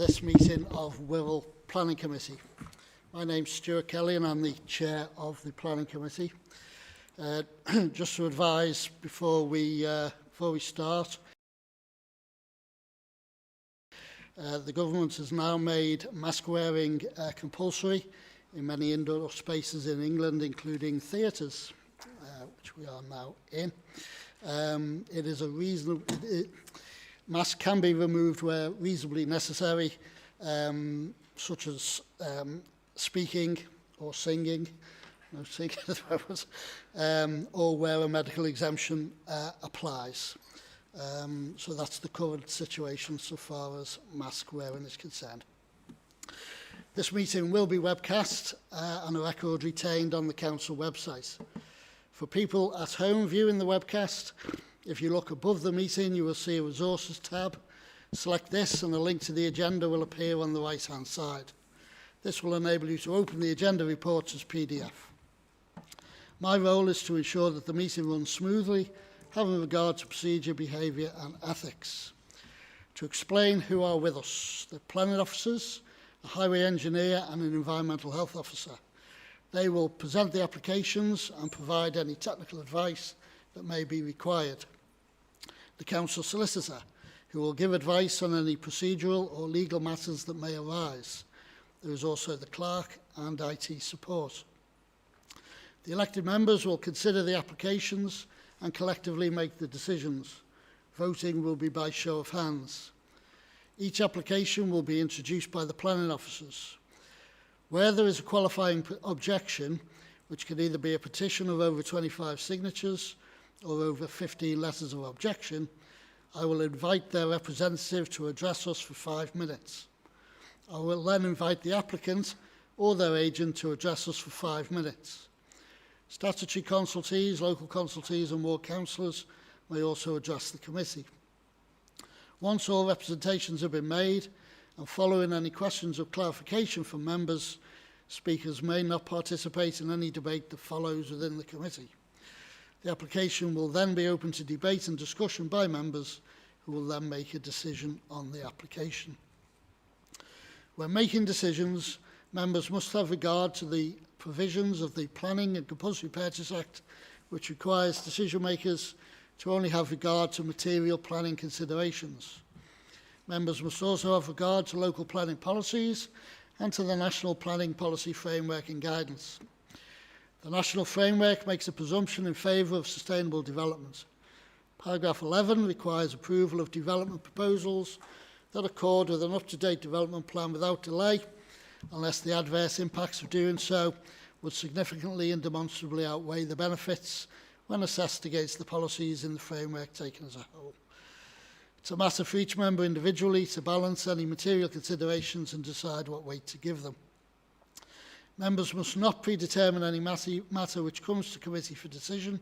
this meeting of Wirral Planning Committee. My name's Stuart Kelly and I'm the chair of the Planning Committee. Just to advise before we start, the government has now made mask wearing compulsory in many indoor spaces in England, including theatres, which we are now in. It is a reasonable. Masks can be removed where reasonably necessary, such as speaking or singing, no singing or where a medical exemption applies. So that's the current situation so far as mask wearing is concerned. This meeting will be webcast and a record retained on the council website. For people at home viewing the webcast, if you look above the meeting, you will see a resources tab. Select this and a link to the agenda will appear on the right-hand side. This will enable you to open the agenda reports as PDF. My role is to ensure that the meeting runs smoothly, having regard to procedure, behaviour and ethics. To explain who are with us, the planning officers, a highway engineer and an environmental health officer. They will present the applications and provide any technical advice that may be required. The council solicitor, who will give advice on any procedural or legal matters that may arise. There is also the clerk and IT support. The elected members will consider the applications and collectively make the decisions. Voting will be by show of hands. Each application will be introduced by the planning officers. Where there is a qualifying objection, which can either be a petition of over 25 signatures or over 15 letters of objection, I will invite their representative to address us for 5 minutes. I will then invite the applicant or their agent to address us for 5 minutes. Statutory consultees, local consultees and ward councillors may also address the committee. Once all representations have been made and following any questions of clarification from members, speakers may not participate in any debate that follows within the committee. The application will then be open to debate and discussion by members who will then make a decision on the application. When making decisions, members must have regard to the provisions of the Planning and Compulsory Purchase Act, which requires decision makers to only have regard to material planning considerations. Members must also have regard to local planning policies and to the National Planning Policy Framework and Guidance. The National Framework makes a presumption in favour of sustainable development. Paragraph 11 requires approval of development proposals that accord with an up-to-date development plan without delay, unless the adverse impacts of doing so would significantly and demonstrably outweigh the benefits when assessed against the policies in the framework taken as a whole. It's a matter for each member individually to balance any material considerations and decide what weight to give them. Members must not predetermine any matter which comes to committee for decision.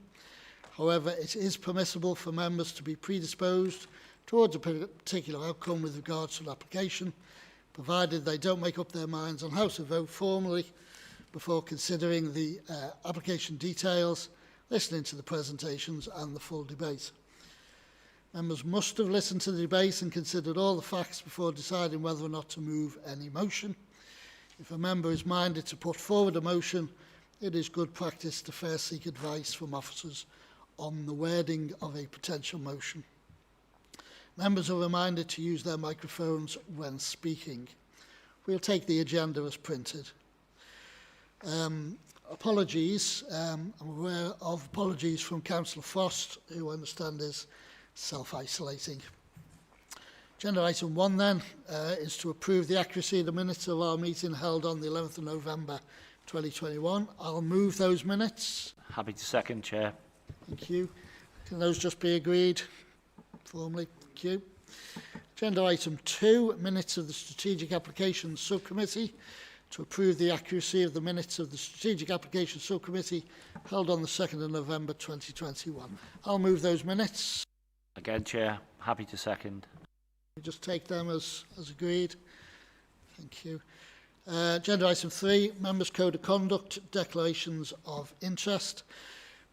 However, it is permissible for members to be predisposed towards a particular outcome with regards to an application, provided they don't make up their minds on how to vote formally before considering the application details, listening to the presentations and the full debate. Members must have listened to the debate and considered all the facts before deciding whether or not to move any motion. If a member is minded to put forward a motion, it is good practice to first seek advice from officers on the wording of a potential motion. Members are reminded to use their microphones when speaking. We'll take the agenda as printed. Apologies. I'm aware of apologies from Councillor Frost, who I understand is self-isolating. Agenda item 1 then is to approve the accuracy of the minutes of our meeting held on the 11th of November 2021. I'll move those minutes. Happy to second, Chair. Thank you. Can those just be agreed formally? Thank you. Agenda item 2, minutes of the Strategic Applications Subcommittee. To approve the accuracy of the minutes of the Strategic Applications Subcommittee held on the 2nd of November 2021. I'll move those minutes. Again, Chair. Happy to second. We just take them as agreed. Thank you. Agenda item 3, Members' Code of Conduct, Declarations of Interest.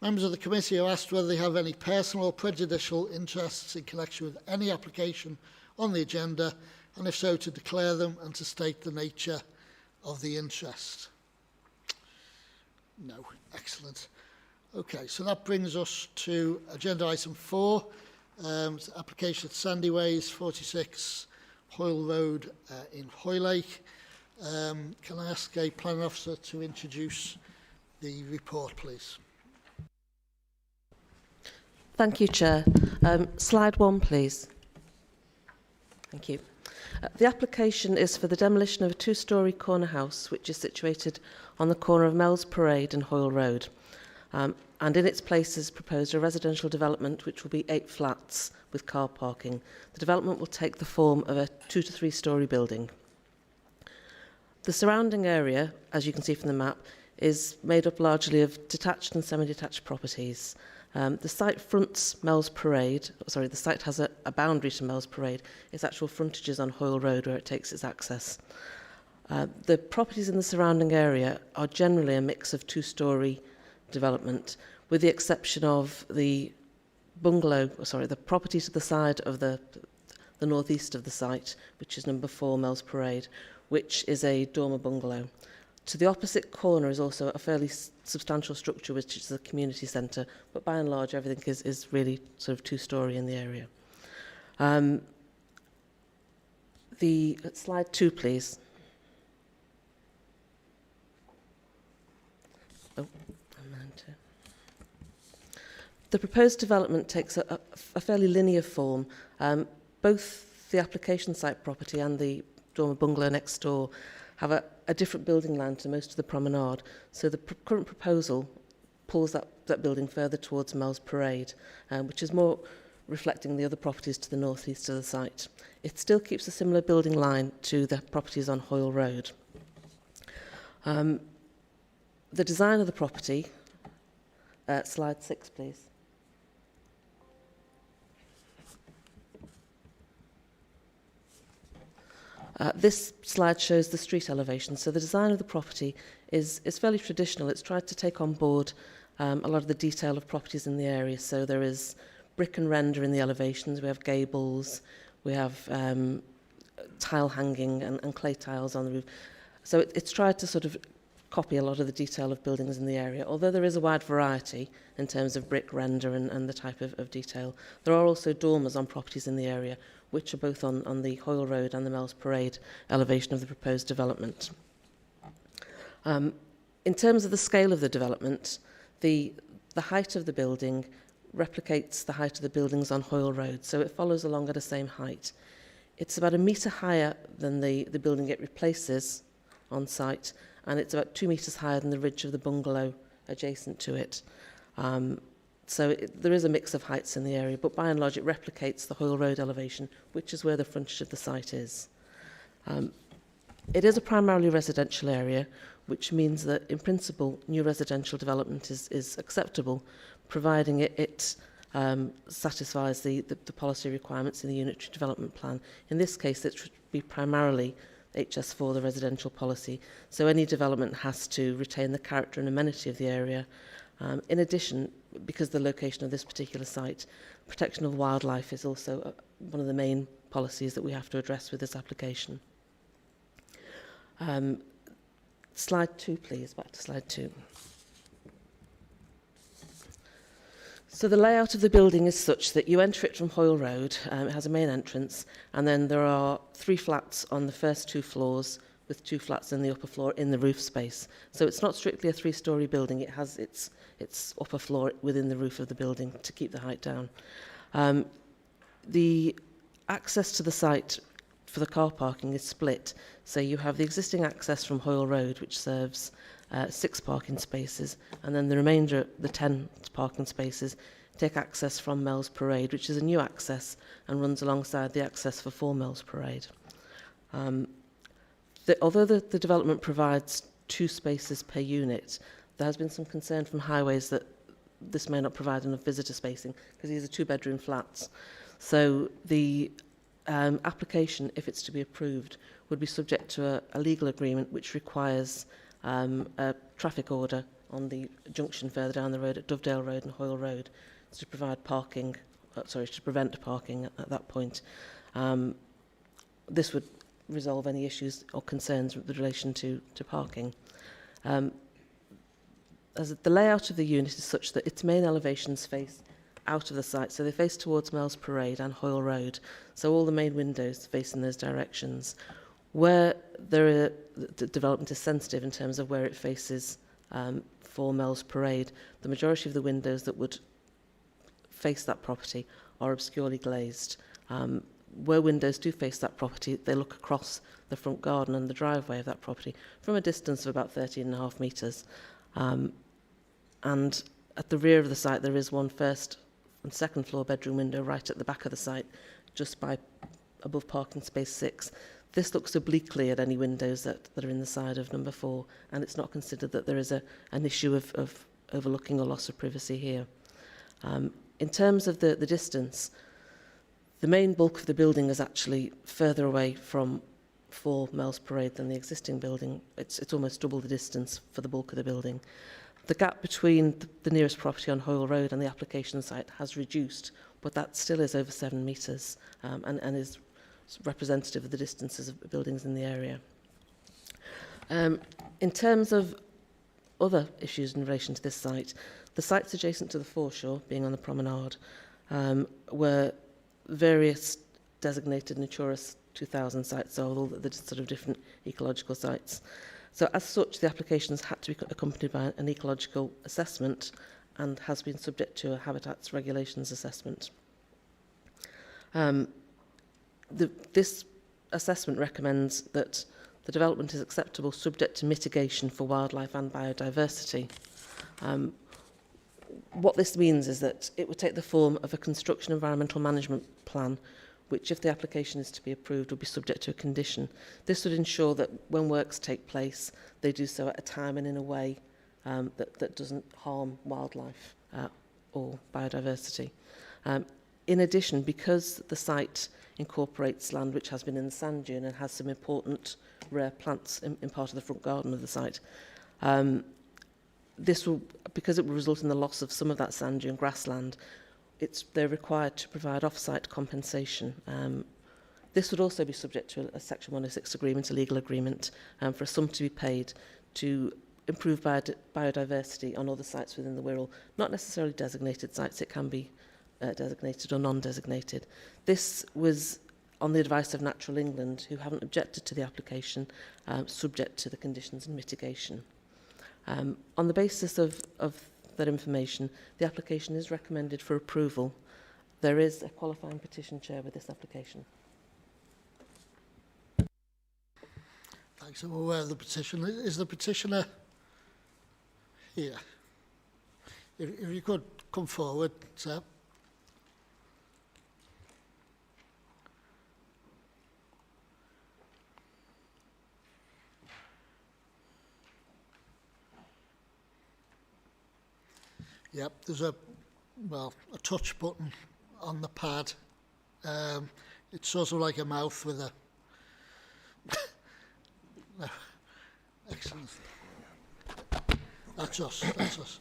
Members of the committee are asked whether they have any personal or prejudicial interests in connection with any application on the agenda and if so, to declare them and to state the nature of the interest? No. Excellent. Okay, so that brings us to agenda item 4, application of Sandiways, 46 Hoyle Road in Hoylake. Can I ask a planning officer to introduce the report, please? Thank you, Chair. Slide 1, please. Thank you. The application is for the demolition of a 2-storey corner house which is situated on the corner of Mells Parade and Hoyle Road. And in its place is proposed a residential development which will be 8 flats with car parking. The development will take the form of a 2 to 3-storey building. The surrounding area, as you can see from the map, is made up largely of detached and semi-detached properties. The site fronts Mells Parade. The site has a boundary to Mells Parade. Its actual frontage is on Hoyle Road where it takes its access. The properties in the surrounding area are generally a mix of 2-storey development, with the exception of the the property to the side of the northeast of the site, which is number 4 Mells Parade, which is a dormer bungalow. To the opposite corner is also a fairly substantial structure, which is a community centre, but by and large everything is really sort of 2-storey in the area. Slide 2, please. The proposed development takes a fairly linear form. Both the application site property and the dormer bungalow next door have a different building line to most of the promenade. So the current proposal pulls that building further towards Mells Parade, which is more reflecting the other properties to the northeast of the site. It still keeps a similar building line to the properties on Hoyle Road. The design of the property, slide 6, please. This slide shows the street elevation. So the design of the property is fairly traditional. It's tried to take on board a lot of the detail of properties in the area. So there is brick and render in the elevations. We have gables. We have tile hanging and clay tiles on the roof. So it's tried to sort of copy a lot of the detail of buildings in the area, although there is a wide variety in terms of brick render and the type of detail. There are also dormers on properties in the area, which are both on the Hoyle Road and the Mells Parade elevation of the proposed development. In terms of the scale of the development, the height of the building replicates the height of the buildings on Hoyle Road, so it follows along at the same height. It's about 1 metre higher than the building it replaces on site, and it's about 2 metres higher than the ridge of the bungalow adjacent to it. There is a mix of heights in the area, but by and large it replicates the Hoyle Road elevation, which is where the frontage of the site is. It is a primarily residential area, which means that in principle new residential development is acceptable, providing it satisfies the policy requirements in the unitary development plan. In this case it should be primarily HS4, the residential policy, so any development has to retain the character and amenity of the area. In addition, because the location of this particular site, protection of wildlife is also one of the main policies that we have to address with this application. Slide 2, please. Back to slide 2. So the layout of the building is such that you enter it from Hoyle Road. It has a main entrance, and then there are 3 flats on the first 2 floors, with 2 flats in the upper floor in the roof space. So it's not strictly a 3-storey building. It has its upper floor within the roof of the building to keep the height down. The access to the site for the car parking is split. So you have the existing access from Hoyle Road, which serves 6 parking spaces, and then the remainder, the 10 parking spaces, take access from Mells Parade, which is a new access and runs alongside the access for 4 Mells Parade. Although the development provides 2 spaces per unit, there has been some concern from Highways that this may not provide enough visitor spacing because these are 2-bedroom flats. So the application, if it's to be approved, would be subject to a legal agreement which requires a traffic order on the junction further down the road at Dovedale Road and Hoyle Road to provide parking, to prevent parking at that point. This would resolve any issues or concerns with relation to parking. As the layout of the unit is such that its main elevations face out of the site, so they face towards Mells Parade and Hoyle Road, so all the main windows face in those directions. Where the development is sensitive in terms of where it faces for Mells Parade, the majority of the windows that would face that property are obscurely glazed. Where windows do face that property, they look across the front garden and the driveway of that property from a distance of about 13.5 metres. And at the rear of the site, there is one first and second floor bedroom window right at the back of the site, just above parking space 6. This looks obliquely at any windows that are in the side of number 4, and it's not considered that there is an issue of overlooking or loss of privacy here. In terms of the distance, the main bulk of the building is actually further away from 4 Mells Parade than the existing building. It's almost double the distance for the bulk of the building. The gap between the nearest property on Hoyle Road and the application site has reduced, but that still is over 7 metres and is representative of the distances of buildings in the area. In terms of other issues in relation to this site, the sites adjacent to the foreshore, being on the promenade, were various designated Natura 2000 sites, so all the sort of different ecological sites. So as such, the applications had to be accompanied by an ecological assessment and has been subject to a habitats regulations assessment. This assessment recommends that the development is acceptable subject to mitigation for wildlife and biodiversity. What this means is that it would take the form of a construction environmental management plan, which, if the application is to be approved, will be subject to a condition. This would ensure that when works take place, they do so at a time and in a way that doesn't harm wildlife or biodiversity. In addition, because the site incorporates land which has been in the sand dune and has some important rare plants in part of the front garden of the site, because it will result in the loss of some of that sand dune grassland, they're required to provide off-site compensation. This would also be subject to a Section 106 agreement, a legal agreement, for a sum to be paid to improve biodiversity on other sites within the Wirral, not necessarily designated sites, it can be designated or non-designated. This was on the advice of Natural England, who haven't objected to the application, subject to the conditions and mitigation. On the basis of that information, the application is recommended for approval. There is a qualifying petition chair with this application. Thanks. I'm aware of the petition. Is the petitioner here? If you could come forward, sir. Yep, there's a touch button on the pad. It's sort of like a mouth with a... Excellent. That's us.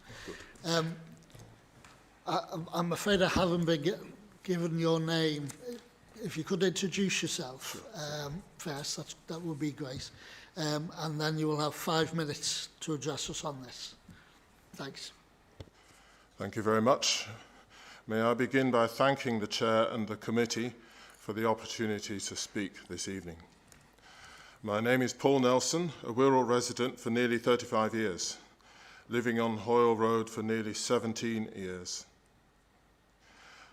I'm afraid I haven't been given your name. If you could introduce yourself first, that would be great. And then you will have 5 minutes to address us on this. Thanks. Thank you very much. May I begin by thanking the Chair and the Committee for the opportunity to speak this evening. My name is Paul Nelson, a Wirral resident for nearly 35 years, living on Hoyle Road for nearly 17 years.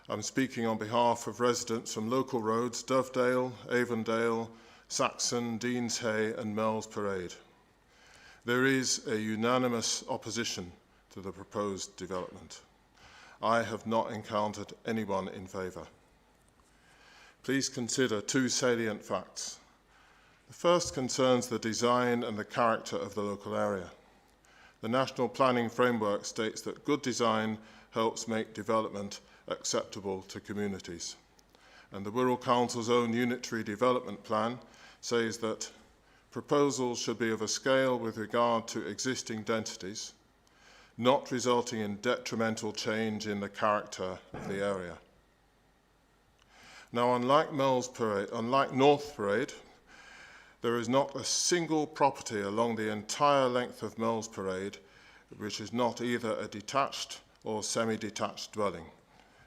I'm speaking on behalf of residents from local roads Dovedale, Avondale, Saxon, Deanshay and Mells Parade. There is a unanimous opposition to the proposed development. I have not encountered anyone in favour. Please consider 2 salient facts. The first concerns the design and the character of the local area. The National Planning Framework states that good design helps make development acceptable to communities. And the Wirral Council's own unitary development plan says that proposals should be of a scale with regard to existing densities, not resulting in detrimental change in the character of the area. Now, unlike North Parade, there is not a single property along the entire length of Mells Parade which is not either a detached or semi-detached dwelling,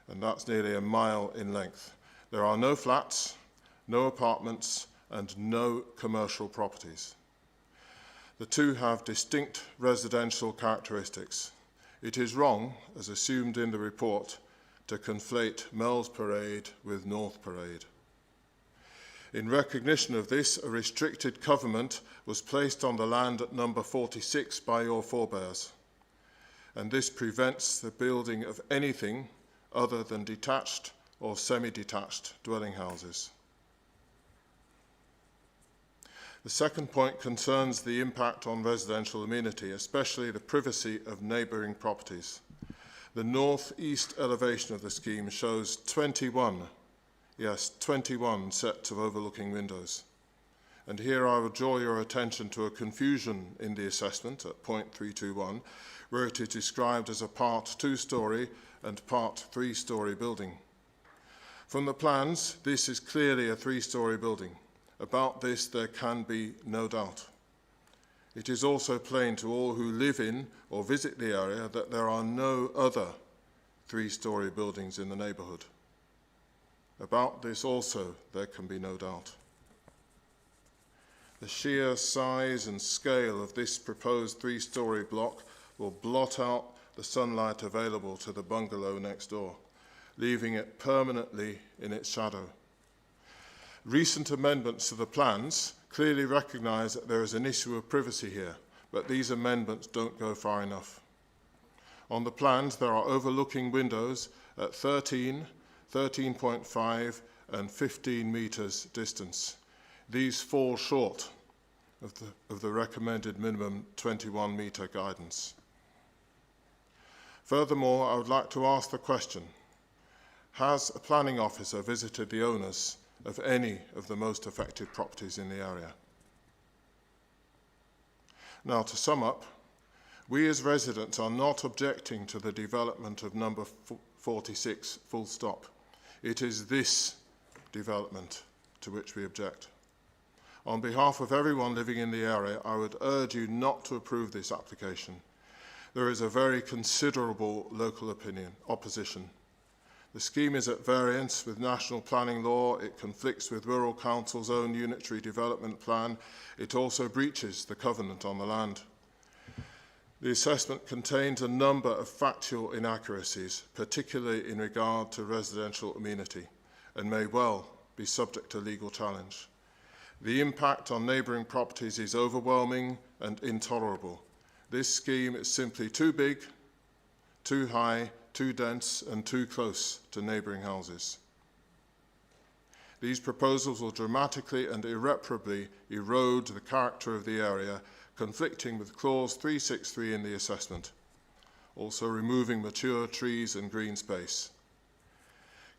and that's nearly a mile in length. There are no flats, no apartments, and no commercial properties. The two have distinct residential characteristics. It is wrong, as assumed in the report, to conflate Mells Parade with North Parade. In recognition of this, a restricted covenant was placed on the land at number 46 by your forebears, and this prevents the building of anything other than detached or semi-detached dwelling houses. The second point concerns the impact on residential amenity, especially the privacy of neighbouring properties. The north-east elevation of the scheme shows 21 sets of overlooking windows. And here I would draw your attention to a confusion in the assessment at point 321, where it is described as a part 2-storey and part 3-storey building. From the plans, this is clearly a 3-storey building. About this, there can be no doubt. It is also plain to all who live in or visit the area that there are no other 3-storey buildings in the neighbourhood. About this also, there can be no doubt. The sheer size and scale of this proposed 3-storey block will blot out the sunlight available to the bungalow next door, leaving it permanently in its shadow. Recent amendments to the plans clearly recognise that there is an issue of privacy here, but these amendments don't go far enough. On the plans, there are overlooking windows at 13, 13.5 and 15 metres distance. These fall short of the recommended minimum 21 metre guidance. Furthermore, I would like to ask the question, has a planning officer visited the owners of any of the most affected properties in the area? Now, to sum up, we as residents are not objecting to the development of number 46, full stop. It is this development to which we object. On behalf of everyone living in the area, I would urge you not to approve this application. There is a very considerable local opposition. The scheme is at variance with national planning law. It conflicts with Wirral Council's own unitary development plan. It also breaches the covenant on the land. The assessment contains a number of factual inaccuracies, particularly in regard to residential amenity, and may well be subject to legal challenge. The impact on neighbouring properties is overwhelming and intolerable. This scheme is simply too big, too high, too dense and too close to neighbouring houses. These proposals will dramatically and irreparably erode the character of the area, conflicting with clause 363 in the assessment, also removing mature trees and green space.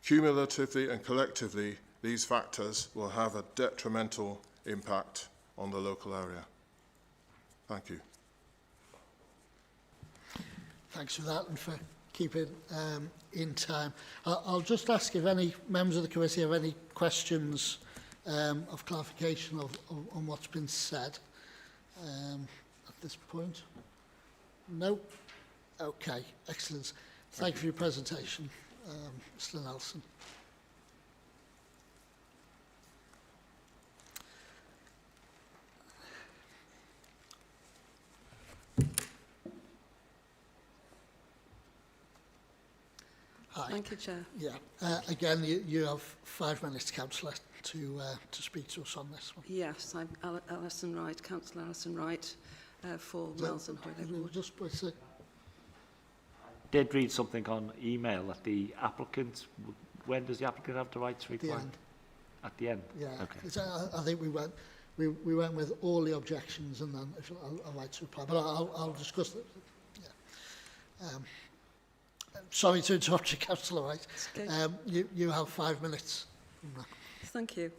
Cumulatively and collectively, these factors will have a detrimental impact on the local area. Thank you. Thanks for that and for keeping in time. I'll just ask if any members of the committee have any questions of clarification on what's been said at this point. No? Okay, excellent. Thank you for your presentation, Mr. Nelson. Hi. Thank you, Chair. Yeah. Again, you have 5 minutes, Councillor, to speak to us on this one. Yes, I'm Alison Wright, Councillor Alison Wright for Wells and Hoyle Road. Just wait a sec. Did read something on email that the applicant, when does the applicant have the right to reply? The end. At the end? Yeah. Okay. It's, I think we went with all the objections and then I'd like to reply, but I'll discuss it. Yeah. Sorry to interrupt you, Councillor Wright. Okay. You have 5 minutes. Thank you.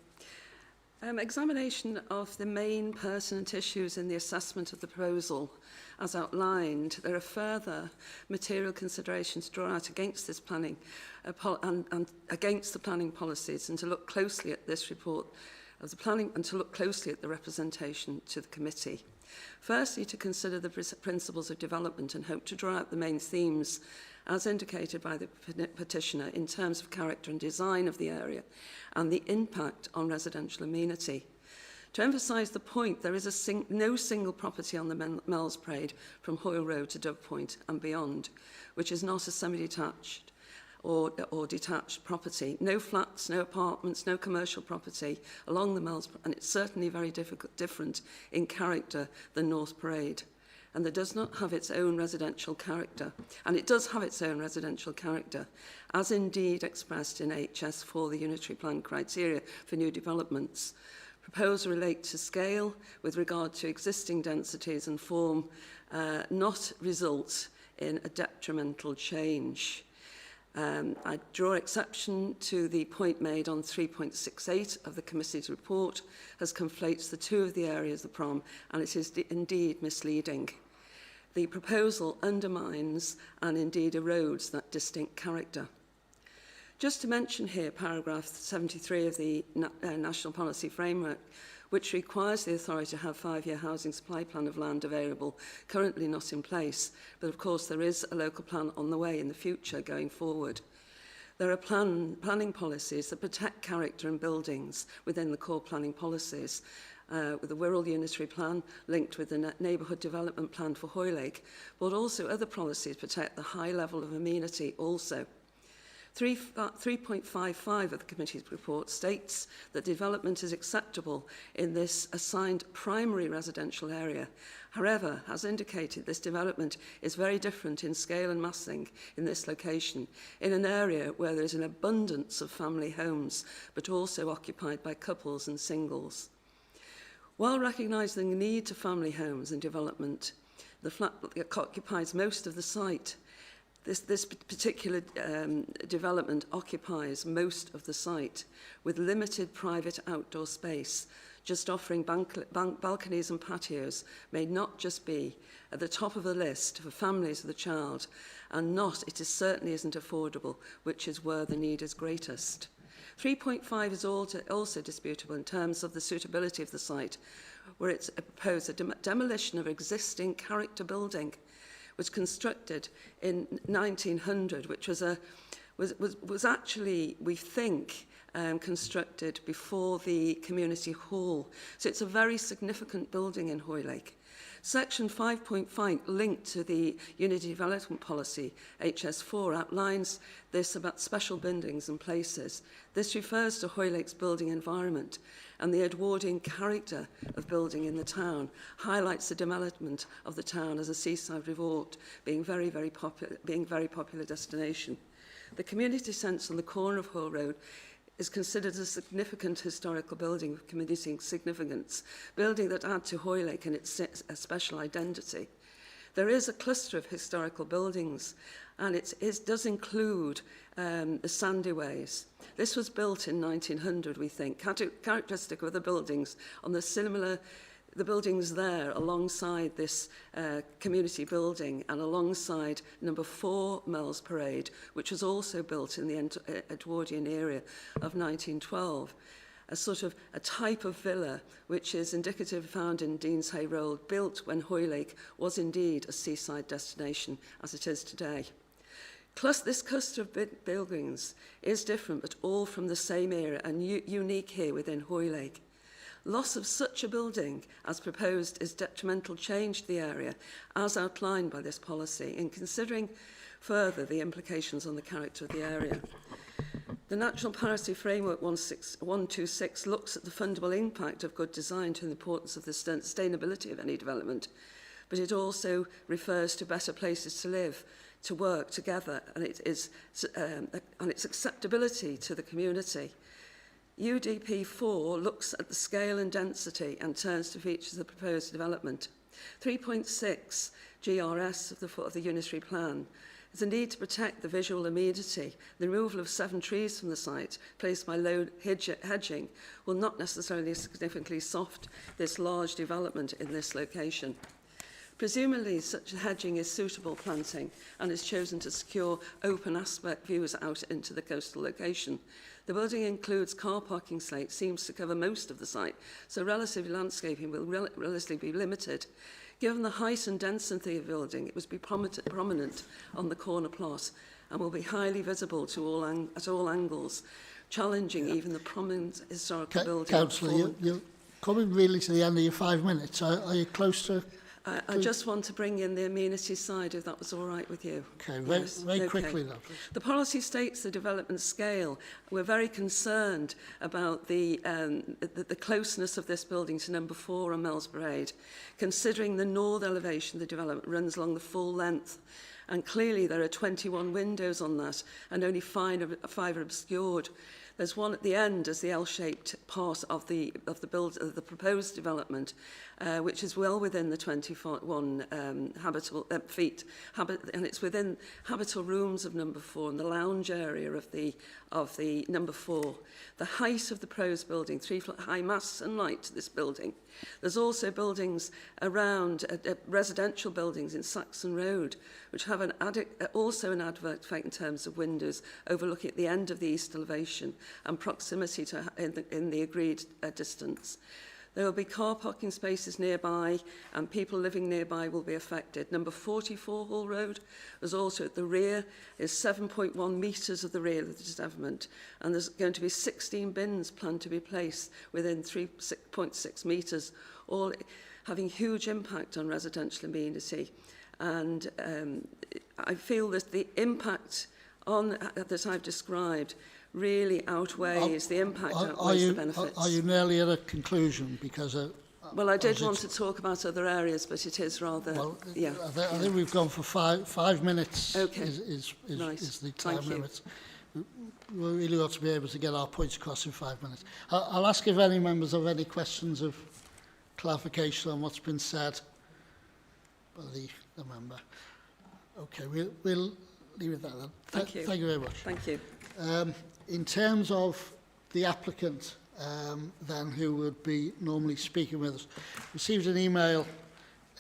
Examination of the main pertinent issues in the assessment of the proposal. As outlined, there are further material considerations drawn out against this planning and against the planning policies, and to look closely at this report of the planning and to look closely at the representation to the committee. Firstly, to consider the principles of development and hope to draw out the main themes as indicated by the petitioner in terms of character and design of the area and the impact on residential amenity. To emphasise the point, there is no single property on the Mells Parade from Hoyle Road to Dove Point and beyond, which is not a semi-detached or detached property. No flats, no apartments, no commercial property along the Mells, and it's certainly very different in character than North Parade. And it does not have its own residential character. And it does have its own residential character, as indeed expressed in HS4, the unitary plan criteria for new developments. Proposals relate to scale with regard to existing densities and form, not result in a detrimental change. I draw exception to the point made on 3.68 of the committee's report, as conflates the two of the areas of the PROM, and it is indeed misleading. The proposal undermines and indeed erodes that distinct character. Just to mention here paragraph 73 of the National Policy Framework, which requires the authority to have 5-year housing supply plan of land available, currently not in place, but of course there is a local plan on the way in the future going forward. There are planning policies that protect character and buildings within the core planning policies, with the Wirral unitary plan linked with the neighbourhood development plan for Hoylake, but also other policies protect the high level of amenity also. 3.55 of the committee's report states that development is acceptable in this assigned primary residential area. However, as indicated, this development is very different in scale and massing in this location, in an area where there is an abundance of family homes, but also occupied by couples and singles. While recognising the need to family homes and development, the flat occupies most of the site. This particular development occupies most of the site with limited private outdoor space, just offering balconies and patios may not just be at the top of the list for families with a child, and it certainly isn't affordable, which is where the need is greatest. 3.5 is also disputable in terms of the suitability of the site, where it's proposed a demolition of existing character building was constructed in 1900, which was actually, we think, constructed before the community hall. So it's a very significant building in Hoylake. Section 5.5, linked to the Unity Development Policy, HS4, outlines this about special buildings and places. This refers to Hoylake's building environment, and the Edwardian character of building in the town highlights the development of the town as a seaside resort, being very popular destination. The community centre on the corner of Hoyle Road is considered a significant historical building of community significance, building that adds to Hoylake and its special identity. There is a cluster of historical buildings, and it does include the Sandiways. This was built in 1900, we think. Characteristic of the buildings on the buildings there alongside this community building and alongside number 4 Mells Parade, which was also built in the Edwardian era of 1912. A type of villa which is indicative found in Deanshay Road, built when Hoylake was indeed a seaside destination as it is today. This cluster of buildings is different, but all from the same era and unique here within Hoylake. Loss of such a building as proposed is detrimental change to the area as outlined by this policy, in considering further the implications on the character of the area. The National Policy Framework 126 looks at the fundamental impact of good design to the importance of the sustainability of any development, but it also refers to better places to live, to work together, and its acceptability to the community. UDP 4 looks at the scale and density and turns to features of the proposed development. 3.6 GRS of the unitary plan There's a need to protect the visual amenity. The removal of 7 trees from the site, placed by low hedging, will not necessarily significantly soft this large development in this location. Presumably, such hedging is suitable planting and is chosen to secure open aspect views out into the coastal location. The building includes car parking slates, seems to cover most of the site, so relative landscaping will relatively be limited. Given the height and density of the building, it must be prominent on the corner plot and will be highly visible to at all angles, challenging even the prominent historical building. Councillor, you're coming really to the end of your 5 minutes. Are you close to... I just want to bring in the amenity side, if that was all right with you. Okay, very quickly now, please. The policy states the development scale. We're very concerned about the closeness of this building to number 4 on Mells Parade, considering the north elevation of the development runs along the full length. And clearly there are 21 windows on that, and only 5 are obscured. There's one at the end as the L-shaped part of the proposed development, which is well within the 21 habitable feet, and it's within habitable rooms of number 4 and the lounge area of the number 4. The height of the proposed building, 3-foot high masts and light to this building. There's also buildings around, residential buildings in Saxon Road, which have also an advert effect in terms of windows overlooking at the end of the east elevation and proximity to in the agreed distance. There will be car parking spaces nearby and people living nearby will be affected. Number 44 Hoyle Road was also at the rear, is 7.1 metres of the rear of the development, and there's going to be 16 bins planned to be placed within 3.6 metres, all having huge impact on residential amenity. And I feel that the impact that I've described really outweighs the impact, outweighs the benefits. Are you nearly at a conclusion? Because well, I did want to talk about other areas, but it is rather... Well, yeah. I think we've gone for five minutes. Okay. Is the time Thank limit. We really ought to be able to get our points across in 5 minutes. I'll ask if any members have any questions of clarification on what's been said by the member. Okay, we'll leave it there then. Thank you. Thank you very much. Thank you. In terms of the applicant, then, who would be normally speaking with us, received an email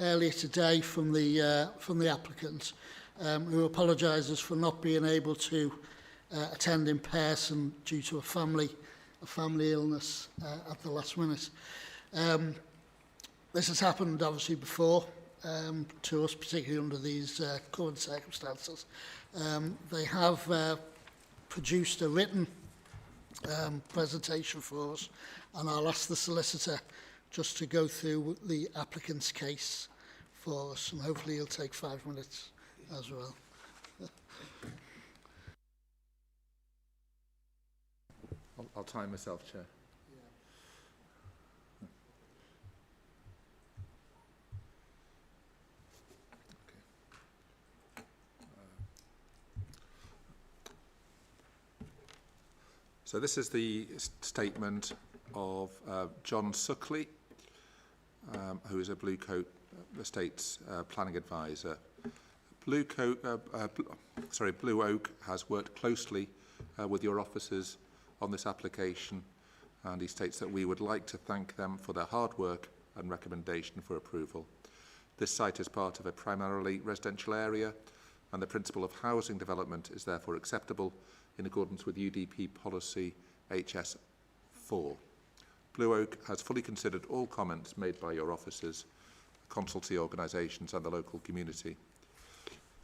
earlier today from the applicant, who apologises for not being able to attend in person due to a family illness at the last minute. This has happened obviously before to us, particularly under these current circumstances. They have produced a written presentation for us, and I'll ask the solicitor just to go through the applicant's case for us, and hopefully he'll take 5 minutes as well. I'll time myself, Chair. So this is the statement of John Suckley, who is a Blue Coat Estates planning advisor. Blue Oak has worked closely with your officers on this application, and he states that we would like to thank them for their hard work and recommendation for approval. This site is part of a primarily residential area, and the principle of housing development is therefore acceptable in accordance with UDP policy HS4. Blue Oak has fully considered all comments made by your officers, consultancy organisations and the local community.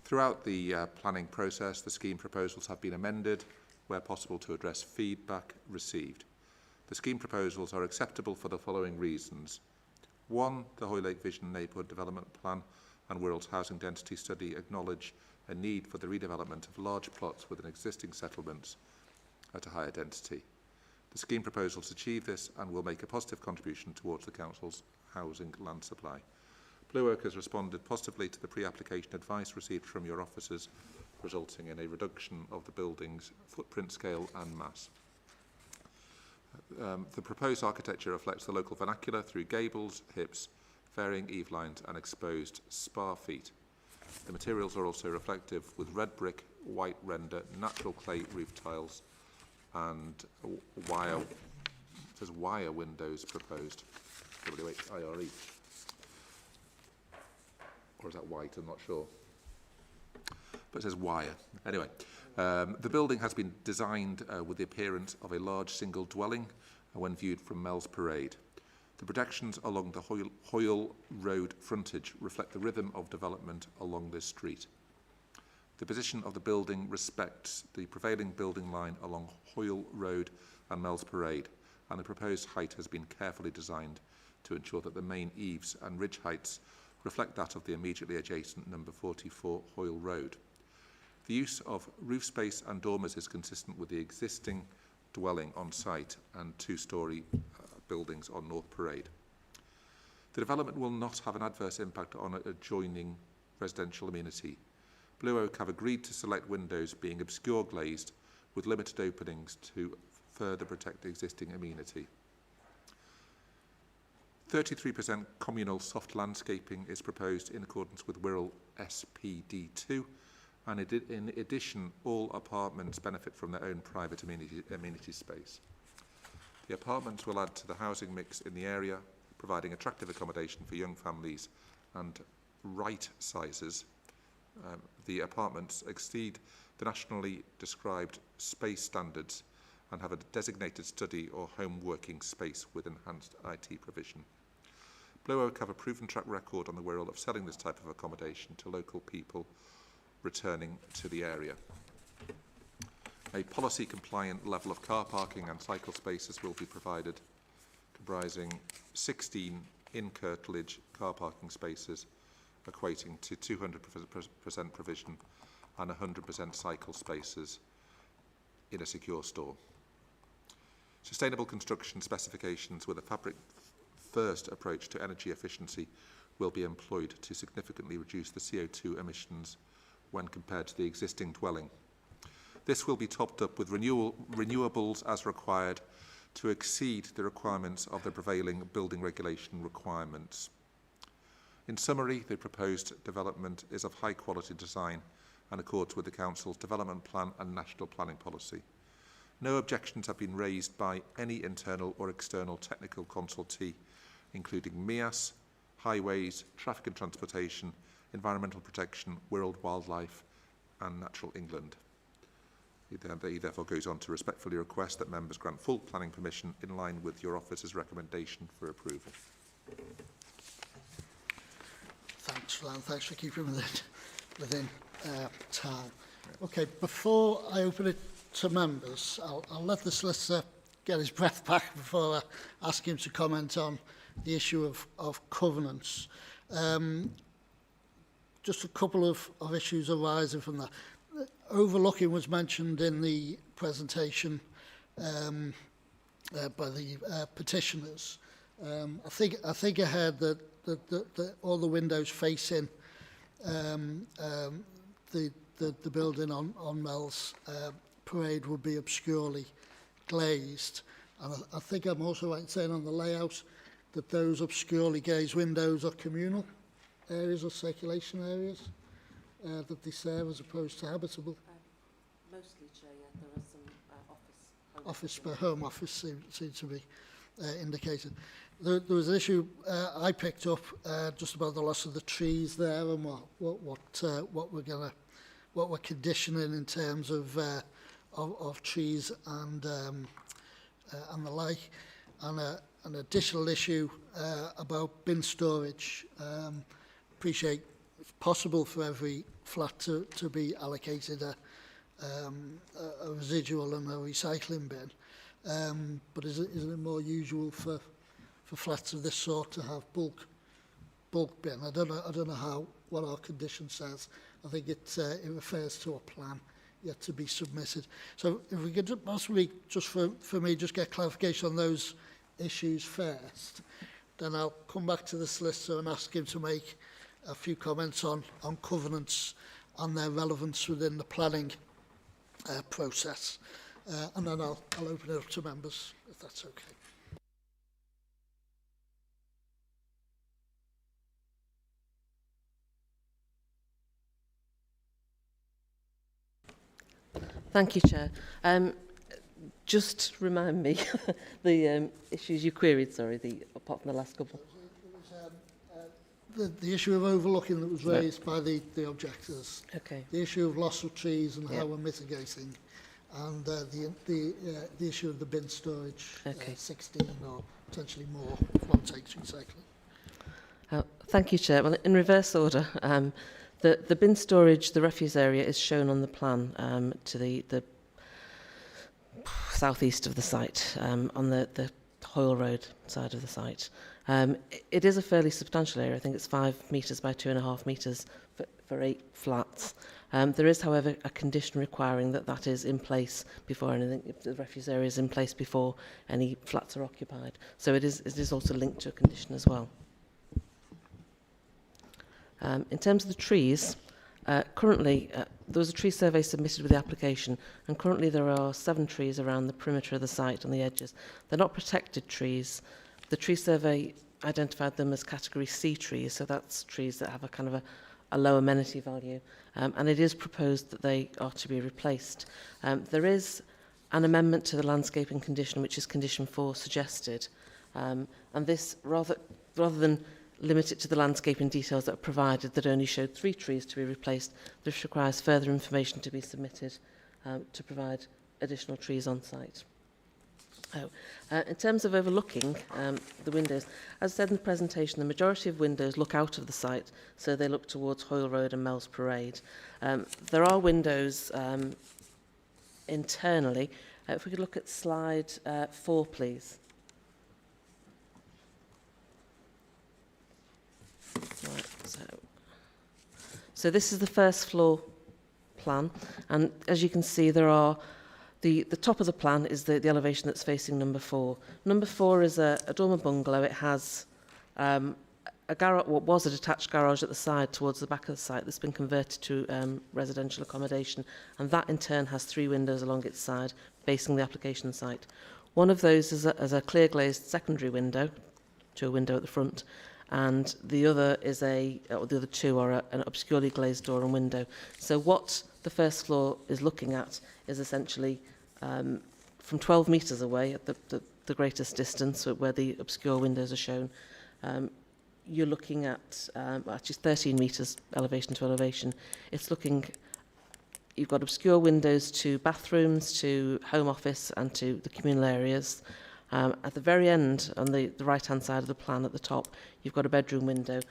Throughout the planning process, the scheme proposals have been amended where possible to address feedback received. The scheme proposals are acceptable for the following reasons. 1, the Hoylake Vision Neighbourhood Development Plan and Wirral's Housing Density Study acknowledge a need for the redevelopment of large plots within existing settlements at a higher density. The scheme proposals achieve this and will make a positive contribution towards the Council's housing land supply. Blue Oak has responded positively to the pre-application advice received from your officers, resulting in a reduction of the building's footprint scale and mass. The proposed architecture reflects the local vernacular through gables, hips, varying eave lines and exposed spar feet. The materials are also reflective, with red brick, white render, natural clay roof tiles and wire, it says wire windows proposed, W-H-I-R-E. Or is that white? I'm not sure. But it says wire. Anyway, the building has been designed with the appearance of a large single dwelling when viewed from Mel's Parade. The projections along the Hoyle Road frontage reflect the rhythm of development along this street. The position of the building respects the prevailing building line along Hoyle Road and Mel's Parade, and the proposed height has been carefully designed to ensure that the main eaves and ridge heights reflect that of the immediately adjacent number 44 Hoyle Road. The use of roof space and dormers is consistent with the existing dwelling on site and two-storey buildings on North Parade. The development will not have an adverse impact on an adjoining residential amenity. Blue Oak have agreed to select windows being obscure glazed with limited openings to further protect the existing amenity. 33% communal soft landscaping is proposed in accordance with Wirral SPD2, and in addition, all apartments benefit from their own private amenity space. The apartments will add to the housing mix in the area, providing attractive accommodation for young families and right sizes. The apartments exceed the nationally described space standards and have a designated study or home working space with enhanced IT provision. Blue Oak have a proven track record on the Wirral of selling this type of accommodation to local people returning to the area. A policy-compliant level of car parking and cycle spaces will be provided, comprising 16 in-curtilage car parking spaces, equating to 200% provision and 100% cycle spaces in a secure store. Sustainable construction specifications with a fabric-first approach to energy efficiency will be employed to significantly reduce the CO2 emissions when compared to the existing dwelling. This will be topped up with renewables as required to exceed the requirements of the prevailing building regulation requirements. In summary, the proposed development is of high quality design and accords with the Council's development plan and national planning policy. No objections have been raised by any internal or external technical consultee, including MIAS, Highways, Traffic and Transportation, Environmental Protection, World Wildlife and Natural England. He therefore goes on to respectfully request that members grant full planning permission in line with your office's recommendation for approval. Thanks, Lan. Thanks for keeping within time. Okay, before I open it to members, I'll let the solicitor get his breath back before I ask him to comment on the issue of covenants. Just a couple of issues arising from that. Overlooking was mentioned in the presentation by the petitioners. I think I heard that all the windows facing the building on Mel's Parade would be obscurely glazed, and I think I'm also right in saying on the layout that those obscurely glazed windows are communal areas or circulation areas. That they serve as opposed to habitable. Mostly, Chair, yeah, there are some home office seem to be indicated. There was an issue I picked up just about the loss of the trees there and what we're conditioning in terms of trees and the like, and an additional issue about bin storage. Appreciate it's possible for every flat to be allocated a residual and a recycling bin, but isn't it more usual for flats of this sort to have bulk bin? I don't know what our condition says. I think it refers to a plan yet to be submitted. So if we could possibly just for me just get clarification on those issues first, then I'll come back to the solicitor and ask him to make a few comments on covenants and their relevance within the planning process, and then I'll open it up to members, if that's okay. Thank you, Chair. Just remind me the issues you queried, sorry, apart from the last couple. The issue of overlooking that was raised by the objectors, Okay. the issue of loss of trees and how we're mitigating, and the issue of the bin storage, Okay. 16 or potentially more, one takes recycling. Thank you, Chair. Well, in reverse order, the bin storage, the refuse area is shown on the plan to the southeast of the site, on the Hoyle Road side of the site. It is a fairly substantial area. I think it's 5 metres by 2.5 metres for 8 flats. There is, however, a condition requiring that is in place before anything, if the refuse area is in place before any flats are occupied. So it is also linked to a condition as well. In terms of the trees, currently there was a tree survey submitted with the application, and currently there are 7 trees around the perimeter of the site on the edges. They're not protected trees. The tree survey identified them as category C trees, so that's trees that have a kind of a low amenity value, and it is proposed that they are to be replaced. There is an amendment to the landscaping condition, which is condition 4 suggested, and this, rather than limit it to the landscaping details that are provided that only showed 3 trees to be replaced, this requires further information to be submitted to provide additional trees on site. In terms of overlooking the windows, as I said in the presentation, the majority of windows look out of the site, so they look towards Hoyle Road and Mells Parade. There are windows internally. If we could look at slide 4, please. Right, so this is the first floor plan, and as you can see, there are the top of the plan is the elevation that's facing number 4. Number 4 is a Adorama bungalow. It has a garage, what was a detached garage at the side towards the back of the site that's been converted to residential accommodation, and that in turn has 3 windows along its side facing the application site. One of those is a clear glazed secondary window to a window at the front, and the other is the other 2 are an obscurely glazed door and window. So what the first floor is looking at is essentially from 12 metres away at the greatest distance where the obscure windows are shown. You're looking at actually 13 metres elevation to elevation. It's looking, you've got obscure windows to bathrooms, to home office and to the communal areas. At the very end, on the right-hand side of the plan at the top, you've got a bedroom window.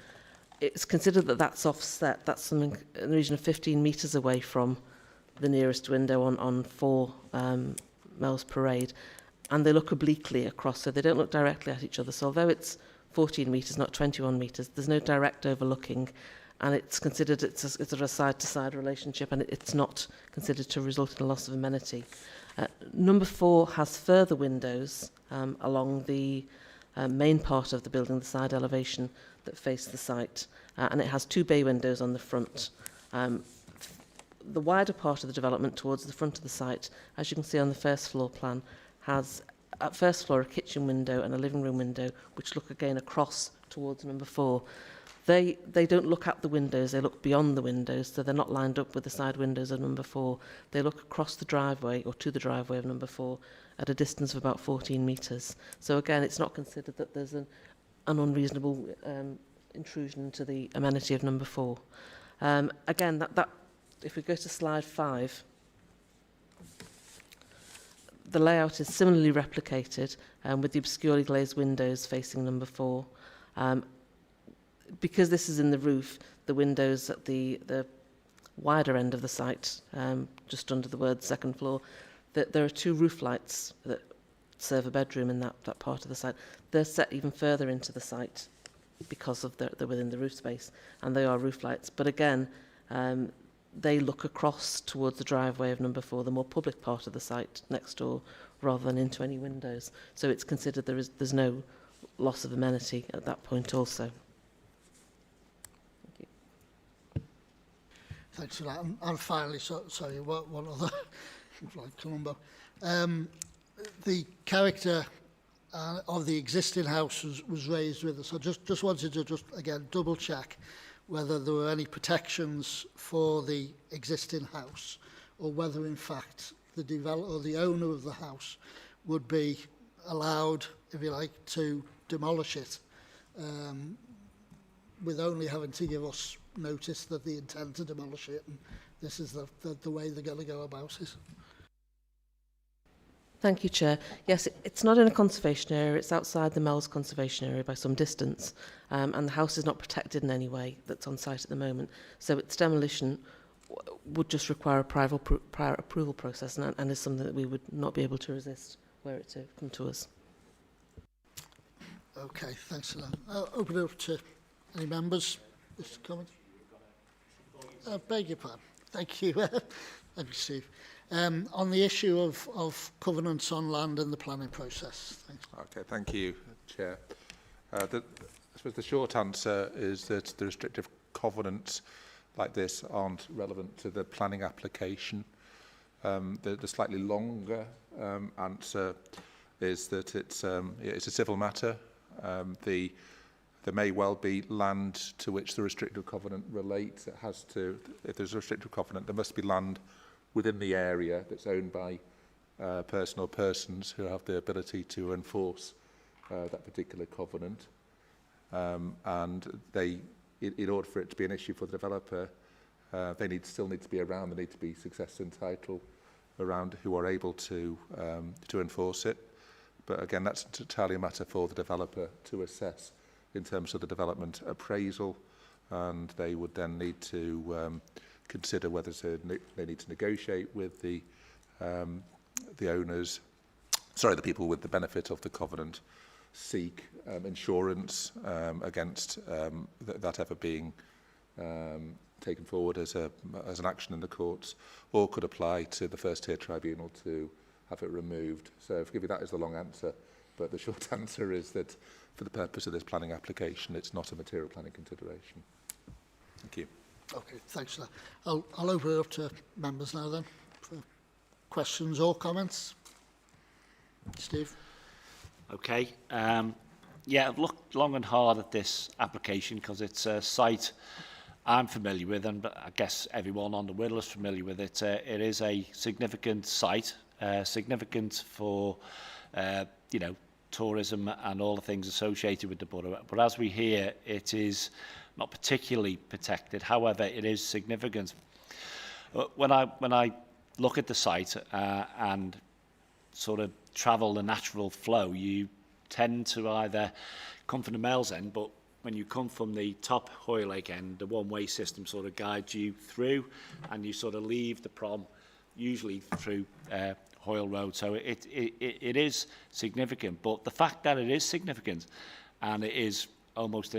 It's considered that that's offset. That's something in the region of 15 metres away from the nearest window on 4 Mells Parade. And they look obliquely across, so they don't look directly at each other. So although it's 14 metres, not 21 metres, there's no direct overlooking. And it's considered it's a side-to-side relationship, and it's not considered to result in a loss of amenity. Number 4 has further windows along the main part of the building, the side elevation that face the site, and it has 2 bay windows on the front. The wider part of the development towards the front of the site, as you can see on the first floor plan, has at first floor a kitchen window and a living room window, which look again across towards number 4. They don't look at the windows, they look beyond the windows, so they're not lined up with the side windows of number 4. They look across the driveway or to the driveway of number 4 at a distance of about 14 metres. So again, it's not considered that there's an unreasonable intrusion into the amenity of number 4. Again, that if we go to slide 5, the layout is similarly replicated with the obscurely glazed windows facing number 4. Because this is in the roof, the windows at the wider end of the site, just under the word second floor, there are 2 roof lights that serve a bedroom in that part of the site. They're set even further into the site because of they're within the roof space, and they are roof lights. But again, they look across towards the driveway of number 4, the more public part of the site next door, rather than into any windows. So it's considered there's no loss of amenity at that point also. Thanks for that. And finally, sorry, one other like Columbo. The character of the existing house was raised with us. I just wanted to again double check whether there were any protections for the existing house or whether in fact the developer or the owner of the house would be allowed, if you like, to demolish it with only having to give us notice that they intend to demolish it, and this is the way they're going to go about it. Thank you, Chair. Yes, it's not in a conservation area, it's outside the Mells Conservation Area by some distance, and the house is not protected in any way that's on site at the moment, so its demolition would just require a prior approval process, and is something that we would not be able to resist were it to come to us. Okay, thanks for that. I'll open it up to any members. Mr. Comment? Beg your pardon. Thank you. Thank you, Steve. On the issue of covenants on land and the planning process. Thanks. Okay, thank you, Chair. I suppose the short answer is that the restrictive covenants like this aren't relevant to the planning application. The slightly longer answer is that it's a civil matter. There may well be land to which the restrictive covenant relates. It has to, if there's a restrictive covenant, there must be land within the area that's owned by person or persons who have the ability to enforce that particular covenant. And in order for it to be an issue for the developer, they still need to be around. There need to be successors in title around who are able to enforce it. But again, that's entirely a matter for the developer to assess in terms of the development appraisal, and they would then need to consider whether they need to negotiate with the owners, the people with the benefit of the covenant, seek insurance against that ever being taken forward as an action in the courts, or could apply to the first tier tribunal to have it removed. So forgive me, that is the long answer, but the short answer is that for the purpose of this planning application, it's not a material planning consideration. Thank you. Okay, thanks for that. I'll open it up to members now then for questions or comments. Steve? Okay. Yeah, I've looked long and hard at this application because it's a site I'm familiar with, and I guess everyone on the Wirral is familiar with it. It is a significant site, significant for, tourism and all the things associated with the borough. But as we hear, it is not particularly protected. However, it is significant. When I look at the site and sort of travel the natural flow, you tend to either come from the Mells end, but when you come from the top Hoylake end, the one-way system sort of guides you through, and you sort of leave the prom usually through Hoyle Road. So it is significant, but the fact that it is significant and it is almost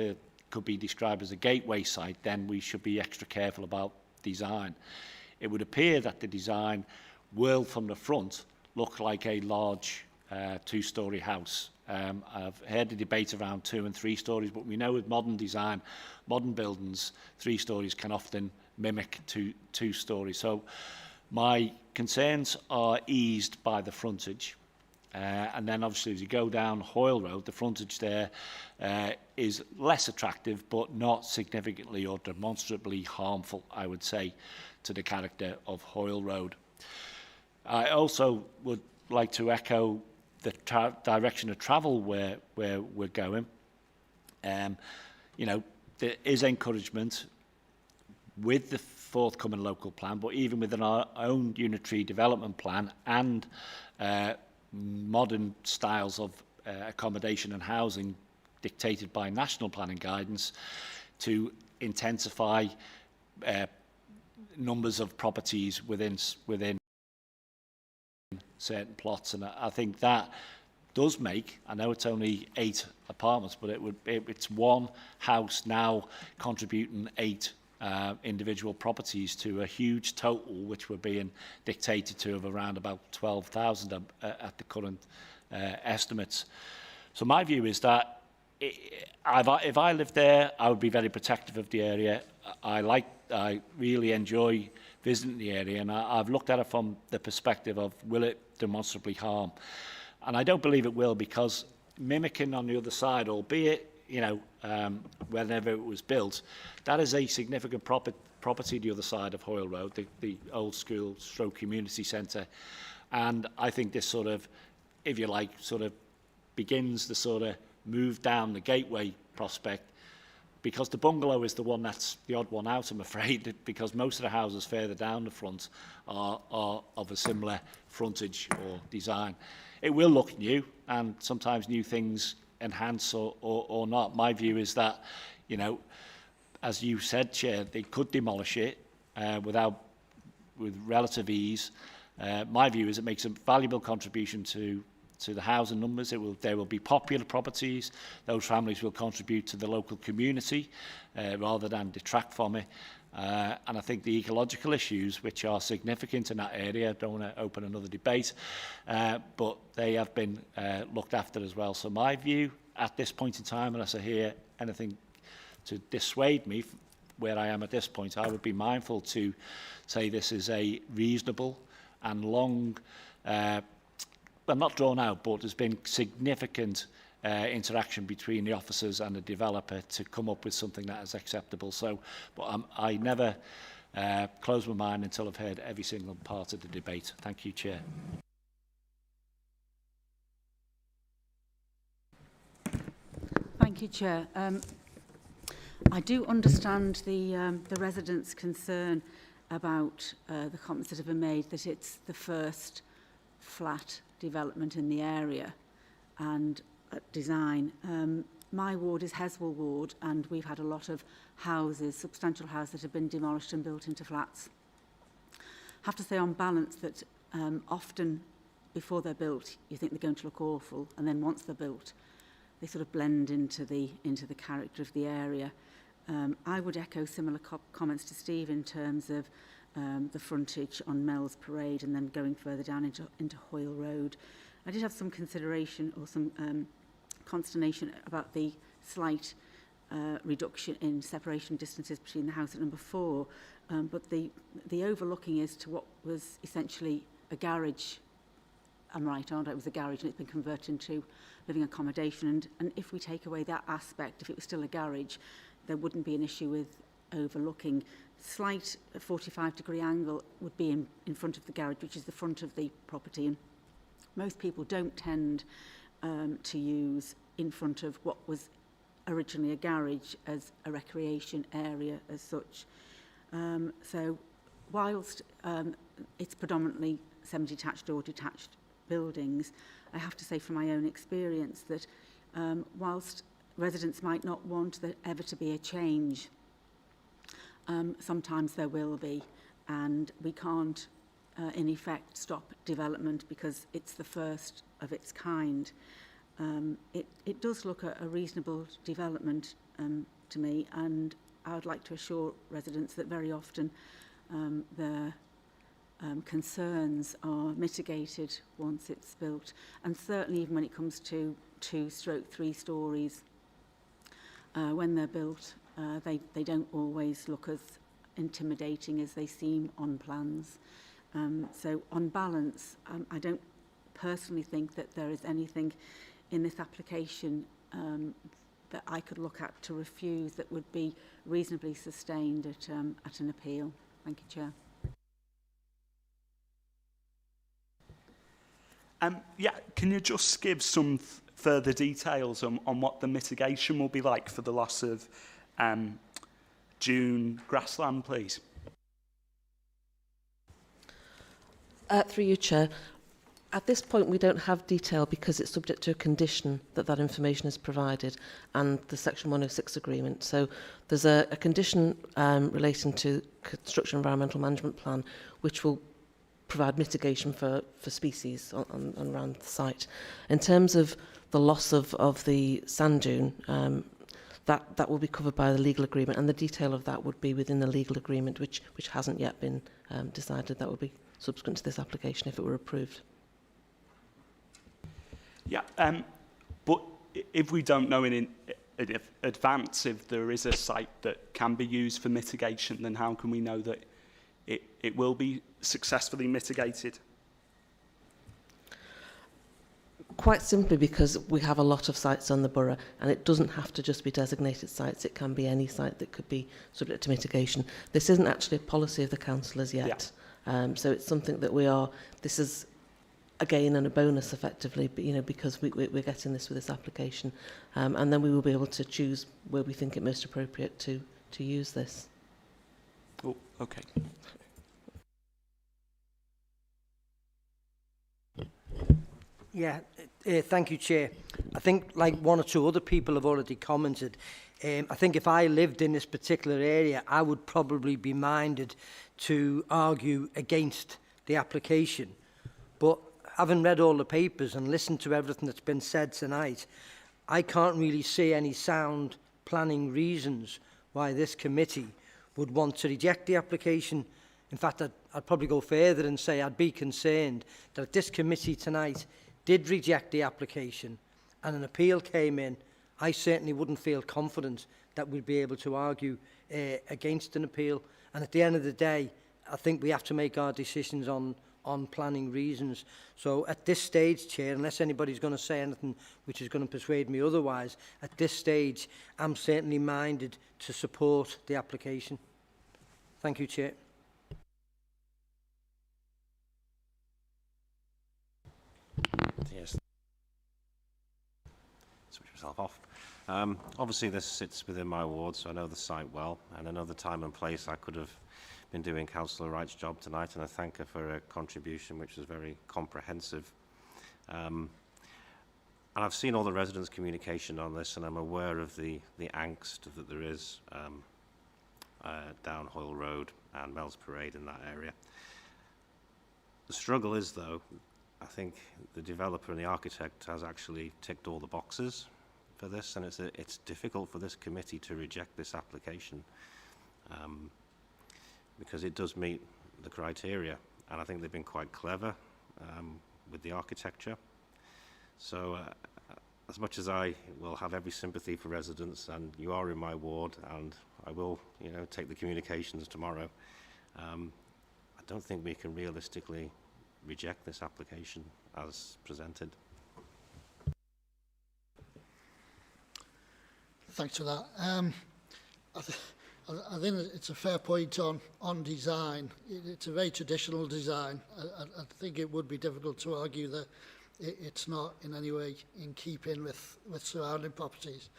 could be described as a gateway site, then we should be extra careful about design. It would appear that the design will, from the front, look like a large two-storey house. I've heard the debate around 2 and 3 stories, but we know with modern design, modern buildings, 3 stories can often mimic two stories. So my concerns are eased by the frontage. And then obviously as you go down Hoyle Road, the frontage there is less attractive, but not significantly or demonstrably harmful, I would say, to the character of Hoyle Road. I also would like to echo the direction of travel where we're going. There is encouragement with the forthcoming local plan, but even within our own unitary development plan and modern styles of accommodation and housing dictated by national planning guidance to intensify numbers of properties within certain plots, and I think that does make, I know it's only 8 apartments, but it's one house now contributing 8 individual properties to a huge total, which we're being dictated to of around about 12,000 at the current estimates. So my view is that if I lived there, I would be very protective of the area. I really enjoy visiting the area, and I've looked at it from the perspective of, will it demonstrably harm? And I don't believe it will, because mimicking on the other side, albeit whenever it was built, that is a significant property the other side of Hoyle Road, the old school stroke community centre. And I think this sort of, if you like, sort of begins the sort of move down the gateway prospect, because the bungalow is the one that's the odd one out, I'm afraid, because most of the houses further down the front are of a similar frontage or design. It will look new, and sometimes new things enhance or not. My view is that, as you said, Chair, they could demolish it with relative ease. My view is it makes a valuable contribution to the housing numbers. There will be popular properties. Those families will contribute to the local community rather than detract from it. And I think the ecological issues, which are significant in that area, don't want to open another debate, but they have been looked after as well. So my view at this point in time, unless I hear anything to dissuade me where I am at this point, I would be mindful to say this is a reasonable and long, well, not drawn out, but there's been significant interaction between the officers and the developer to come up with something that is acceptable. So, but I never close my mind until I've heard every single part of the debate. Thank you, Chair. Thank you, Chair. I do understand the residents' concern about the comments that have been made, that it's the first flat development in the area and design. My ward is Heswell Ward, and we've had a lot of houses, substantial houses, that have been demolished and built into flats. I have to say on balance that often before they're built you think they're going to look awful, and then once they're built they sort of blend into the character of the area. I would echo similar comments to Steve in terms of the frontage on Mel's Parade and then going further down into Hoyle Road. I did have some consideration or some consternation about the slight reduction in separation distances between the house at number 4, but the overlooking is to what was essentially a garage. I'm right, aren't I? It was a garage and it's been converted into living accommodation, and if we take away that aspect, if it was still a garage, there wouldn't be an issue with overlooking. Slight 45-degree angle would be in front of the garage, which is the front of the property, and most people don't tend to use in front of what was originally a garage as a recreation area as such. So whilst it's predominantly semi-detached or detached buildings, I have to say from my own experience that whilst residents might not want there ever to be a change, sometimes there will be, and we can't in effect stop development because it's the first of its kind. It does look a reasonable development to me, and I would like to assure residents that very often their concerns are mitigated once it's built, and certainly even when it comes to 2-3 stories. When they're built, they don't always look as intimidating as they seem on plans. So on balance, I don't personally think that there is anything in this application that I could look at to refuse that would be reasonably sustained at an appeal. Thank you, Chair. Yeah, can you just give some further details on what the mitigation will be like for the loss of June Grassland, please? Through you, Chair. At this point, we don't have detail because it's subject to a condition that information is provided and the Section 106 agreement. So there's a condition relating to construction environmental management plan, which will provide mitigation for species on around the site. In terms of the loss of the sand dune, that will be covered by the legal agreement, and the detail of that would be within the legal agreement, which hasn't yet been decided. That would be subsequent to this application if it were approved. Yeah, but if we don't know in advance if there is a site that can be used for mitigation, then how can we know that it will be successfully mitigated? quite simply because we have a lot of sites on the borough, and it doesn't have to just be designated sites. It can be any site that could be subject to mitigation. This isn't actually a policy of the council as yet. So it's something that this is again and a bonus effectively, but, you know, because we're getting this with this application, and then we will be able to choose where we think it most appropriate to use this. Oh, okay. Yeah, thank you, Chair. I think, like one or two other people have already commented, I think if I lived in this particular area, I would probably be minded to argue against the application. But having read all the papers and listened to everything that's been said tonight, I can't really see any sound planning reasons why this committee would want to reject the application. In fact, I'd probably go further and say I'd be concerned that if this committee tonight did reject the application and an appeal came in, I certainly wouldn't feel confident that we'd be able to argue against an appeal. And at the end of the day, I think we have to make our decisions on planning reasons. So at this stage, Chair, unless anybody's going to say anything which is going to persuade me otherwise, at this stage, I'm certainly minded to support the application. Thank you, Chair. Yes. Switch myself off. Obviously, this sits within my ward, so I know the site well. And another time and place, I could have been doing Councillor Wright's job tonight, and I thank her for her contribution, which was very comprehensive. And I've seen all the residents' communication on this, and I'm aware of the angst that there is down Hoyle Road and Mel's Parade in that area. The struggle is, though, I think the developer and the architect has actually ticked all the boxes for this, and it's difficult for this committee to reject this application because it does meet the criteria, and I think they've been quite clever with the architecture. So as much as I will have every sympathy for residents, and you are in my ward, and I will, you know, take the communications tomorrow, I don't think we can realistically reject this application as presented. Thanks for that. I think it's a fair point on design. It's a very traditional design. I think it would be difficult to argue that it's not in any way in keeping with surrounding properties.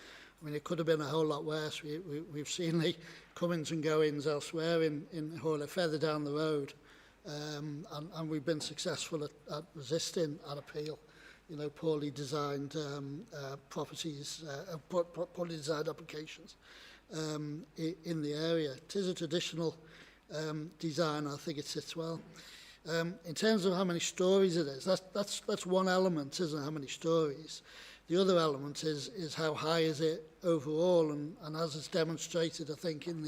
I mean, it could have been a whole lot worse. We've seen the comings and goings elsewhere in Hoyle, further down the road. And we've been successful at resisting an appeal, you know, poorly designed properties, poorly designed applications in the area. It is a traditional design. I think it sits well. In terms of how many stories it is, that's one element, isn't it? How many stories? The other element is how high is it overall, and as it's demonstrated, I think in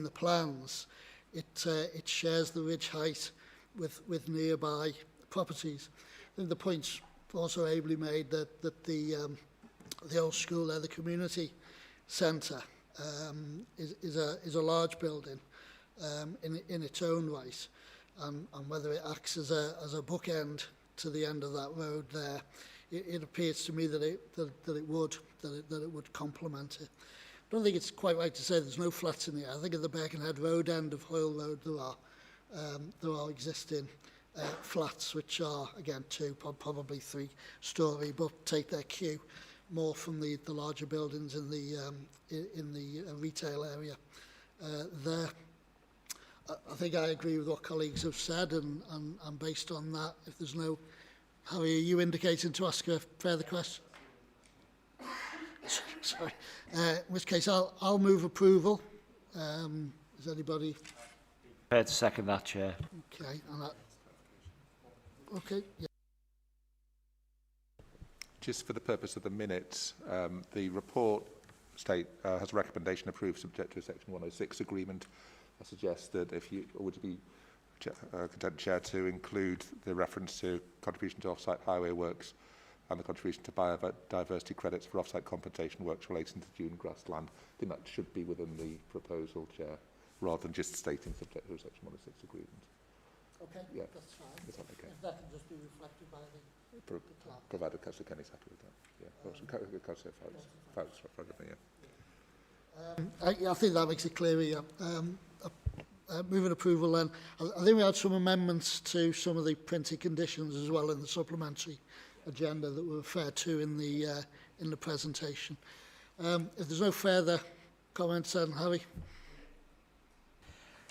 the plans. It shares the ridge height with nearby properties. I think the point's also ably made that the old school there, the community centre, is a large building in its own right, and whether it acts as a bookend to the end of that road there, it appears to me that it would complement it. I don't think it's quite right to say there's no flats in here. I think at the Birkenhead Road end of Hoyle Road there are existing flats which are, again, probably 3-storey, but take their cue more from the larger buildings in the retail area there. I think I agree with what colleagues have said, and based on that, if there's no... Harry, are you indicating to ask a further question? Sorry. In which case, I'll move approval. Is anybody Prepared to second that, Chair. okay? Okay. Yeah. Just for the purpose of the minutes, the report has a recommendation approved subject to a Section 106 agreement. I suggest that if you would be content, Chair, to include the reference to contribution to off-site highway works and the contribution to biodiversity credits for off-site compensation works relating to Dune Grassland. I think that should be within the proposal, Chair, rather than just stating subject to a Section 106 agreement. Okay, yeah. that's fine. Is that okay? If that can just be reflected by the Provided Councillor Kenny's happy with that. Yeah. Councillor Fowles, front of me, yeah. I think that makes it clear. Yeah. Moving approval then. I think we had some amendments to some of the printed conditions as well in the supplementary agenda that were referred to in the presentation. If there's no further comments then, Harry?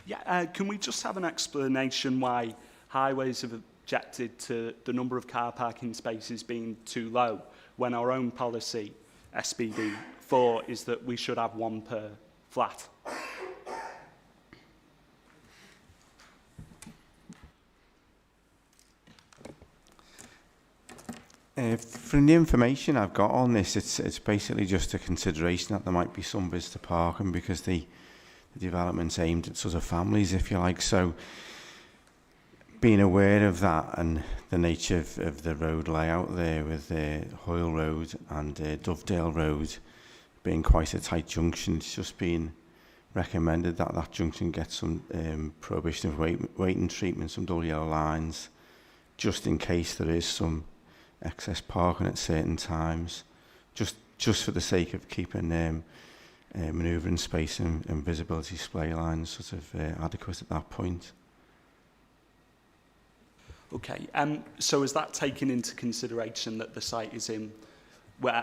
Yeah, can we just have an explanation why Highways have objected to the number of car parking spaces being too low when our own policy, SBD 4, is that we should have one per flat? From the information I've got on this, it's basically just a consideration that there might be some visitor parking because the development's aimed at sort of families, if you like. So being aware of that and the nature of the road layout there with Hoyle Road and Dovedale Road being quite a tight junction, it's just been recommended that that junction gets some prohibition of waiting treatment, some double yellow lines, just in case there is some excess parking at certain times, just for the sake of keeping manoeuvring space and visibility display lines sort of adequate at that point. Okay, so is that taken into consideration that the site is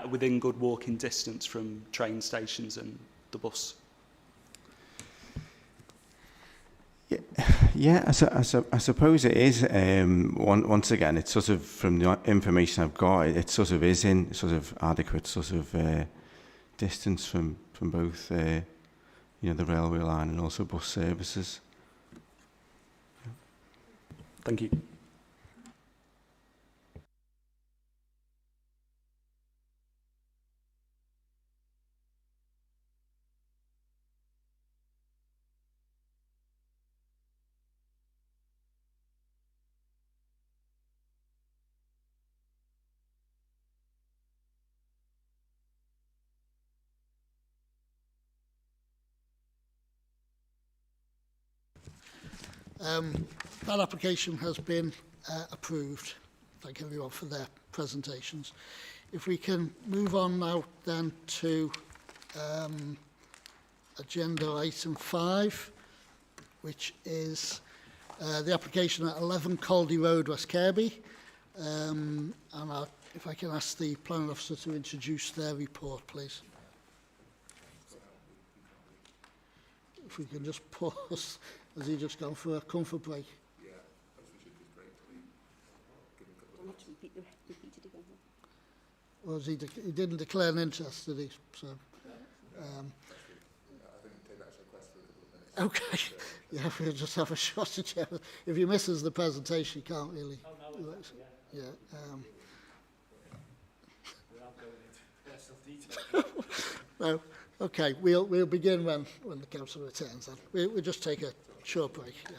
within good walking distance from train stations and the bus? Yeah, I suppose it is. Once again, it's sort of, from the information I've got, it sort of is in sort of adequate sort of distance from both, you know, the railway line and also bus services. Thank you. That application has been approved. Thank everyone for their presentations. If we can move on now then to agenda item 5, which is the application at 11 Caldey Road, West Kirby. If I can ask the planning officer to introduce their report, please. If we can just pause. Has he just gone for a comfort break? Yeah, we should just break. Or he didn't declare an interest, did he? So, I think take that as a request for a couple of minutes. okay. Yeah, we'll just have a shot at you. If he misses the presentation, you can't really. Oh, no, yeah. No. Okay, we'll begin when the council returns. Then we'll just take a short break. Yeah.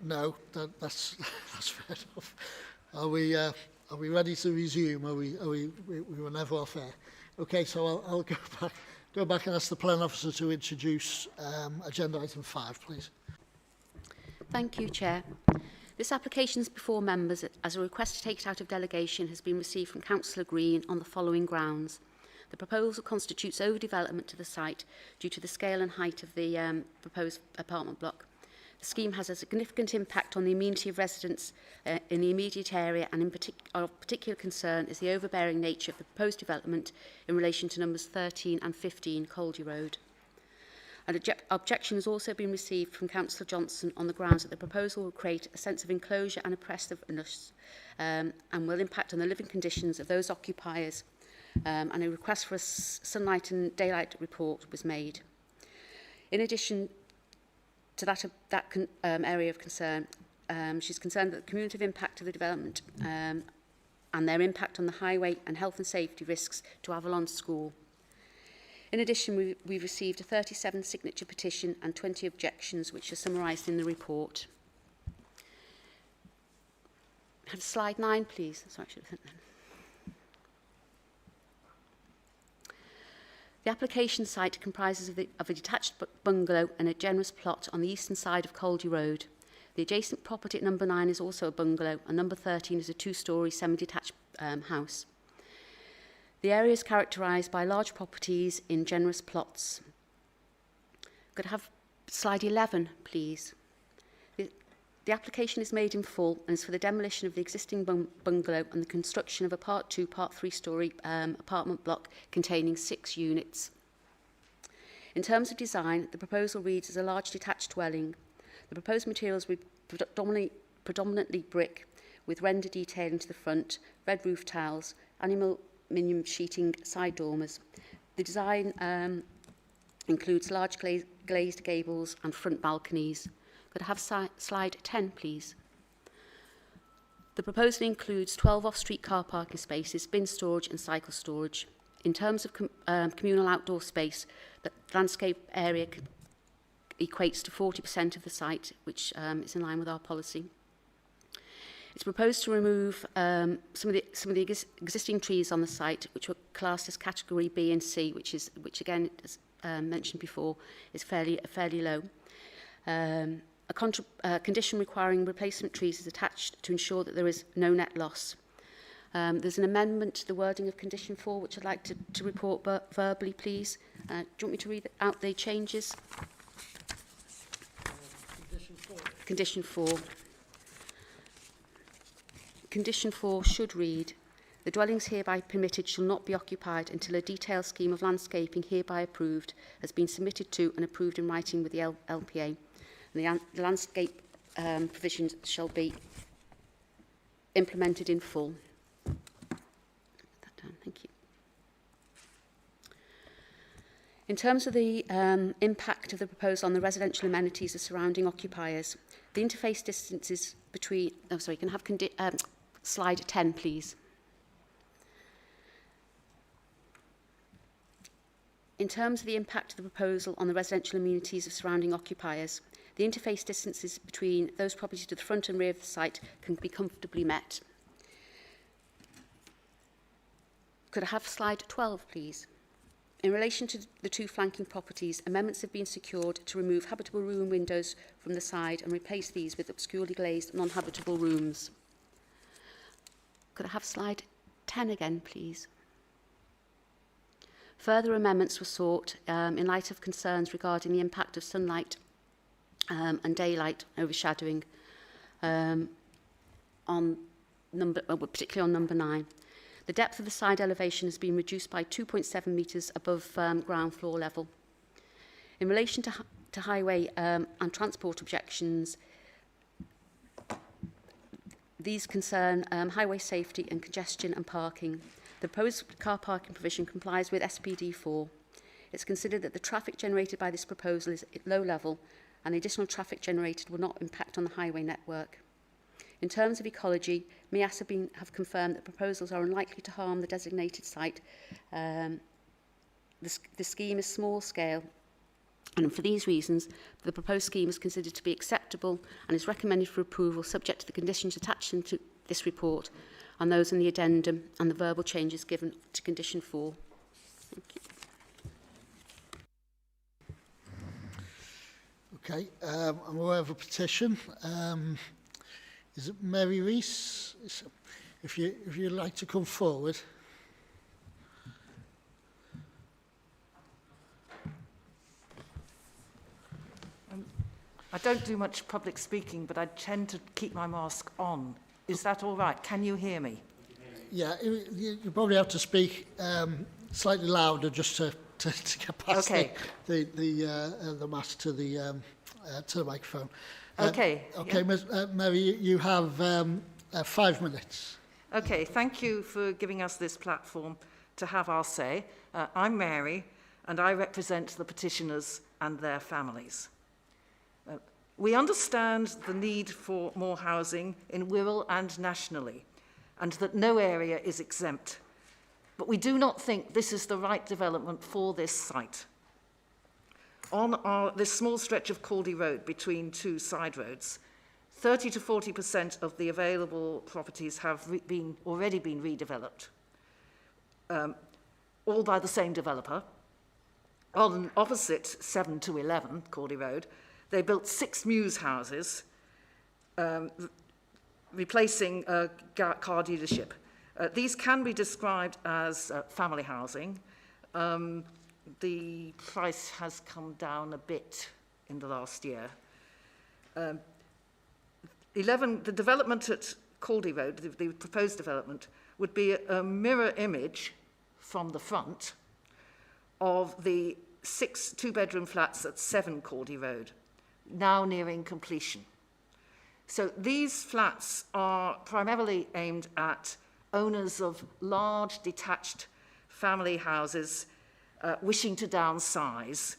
No, that's fair enough. Are we Are we ready to resume? We were never off air. Okay, so I'll go back and ask the Plen Officer to introduce agenda item 5, please. Thank you, Chair. This application is before members as a request to take it out of delegation has been received from Councillor Green on the following grounds. The proposal constitutes overdevelopment to the site due to the scale and height of the proposed apartment block. The scheme has a significant impact on the amenity of residents in the immediate area, and of particular concern is the overbearing nature of the proposed development in relation to numbers 13 and 15 Caldey Road. An objection has also been received from Councillor Johnson on the grounds that the proposal will create a sense of enclosure and oppressiveness and will impact on the living conditions of those occupiers, and a request for a sunlight and daylight report was made. In addition to that area of concern, she's concerned that the cumulative impact of the development and their impact on the highway and health and safety risks to Avalon School. In addition, we've received a 37 signature petition and 20 objections, which are summarised in the report. Have slide 9, please. Sorry, I should have sent that. The application site comprises of a detached bungalow and a generous plot on the eastern side of Caldey Road. The adjacent property at number 9 is also a bungalow, and number 13 is a 2-storey semi-detached house. The area is characterised by large properties in generous plots. Could I have slide 11, please? The application is made in full and is for the demolition of the existing bungalow and the construction of a Part 2, Part 3-storey apartment block containing 6 units. In terms of design, the proposal reads as a large detached dwelling. The proposed materials will be predominantly brick, with render detail into the front, red roof tiles, aluminium sheeting side dormers. The design includes large glazed gables and front balconies. Could I have slide 10, please? The proposal includes 12 off-street car parking spaces, bin storage and cycle storage. In terms of communal outdoor space, the landscape area equates to 40% of the site, which is in line with our policy. It's proposed to remove some of the existing trees on the site, which were classed as category B and C, which again, as mentioned before, is fairly low. A condition requiring replacement trees is attached to ensure that there is no net loss. There's an amendment to the wording of condition 4, which I'd like to report verbally, please. Do you want me to read out the changes? Condition 4. Condition 4 should read, the dwellings hereby permitted shall not be occupied until a detailed scheme of landscaping hereby approved has been submitted to and approved in writing with the LPA. And the landscape provisions shall be implemented in full. Put that down, thank you. In terms of the impact of the proposal on the residential amenities of surrounding occupiers, the interface distances between... Oh, sorry, can I have slide 10, please? In terms of the impact of the proposal on the residential amenities of surrounding occupiers, the interface distances between those properties to the front and rear of the site can be comfortably met. Could I have slide 12, please? In relation to the 2 flanking properties, amendments have been secured to remove habitable room windows from the side and replace these with obscurely glazed non-habitable rooms. Could I have slide 10 again, please? Further amendments were sought in light of concerns regarding the impact of sunlight and daylight overshadowing particularly on number 9. The depth of the side elevation has been reduced by 2.7 metres above ground floor level. In relation to highway and transport objections, these concern highway safety and congestion and parking. The proposed car parking provision complies with SPD 4. It's considered that the traffic generated by this proposal is at low level and the additional traffic generated will not impact on the highway network. In terms of ecology, MEAS have confirmed that proposals are unlikely to harm the designated site. The scheme is small scale, and for these reasons, the proposed scheme is considered to be acceptable and is recommended for approval subject to the conditions attached to this report on those in the addendum and the verbal changes given to condition 4. Thank you. Okay, I'm aware of a petition. Is it Mary Rees? If you'd like to come forward. I don't do much public speaking, but I tend to keep my mask on. Is that all right? Can you hear me? Yeah, you probably have to speak slightly louder just to get past the mask to the microphone. Okay. Okay, yeah. Mary, you have 5 minutes. Okay, thank you for giving us this platform to have our say. I'm Mary, and I represent the petitioners and their families. We understand the need for more housing in Wirral and nationally, and that no area is exempt. But we do not think this is the right development for this site. On this small stretch of Caldey Road between two side roads, 30 to 40% of the available properties have already been redeveloped, all by the same developer. On opposite 7 to 11 Caldey Road, they built 6 mews houses, replacing a car dealership. These can be described as family housing. The price has come down a bit in the last year. The development at Caldey Road, the proposed development, would be a mirror image from the front of the 6 two-bedroom flats at 7 Caldey Road, now nearing completion. So these flats are primarily aimed at owners of large detached family houses wishing to downsize,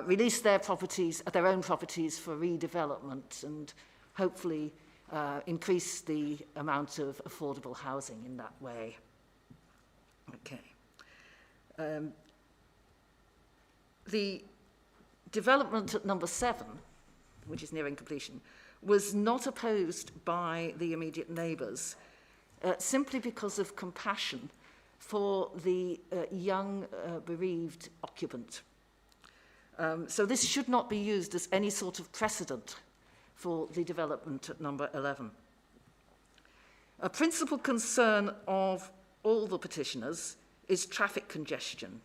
release their properties, their own properties for redevelopment, and hopefully increase the amount of affordable housing in that way. Okay. The development at number 7, which is nearing completion, was not opposed by the immediate neighbours, simply because of compassion for the young bereaved occupant. So this should not be used as any sort of precedent for the development at number 11. A principal concern of all the petitioners is traffic congestion.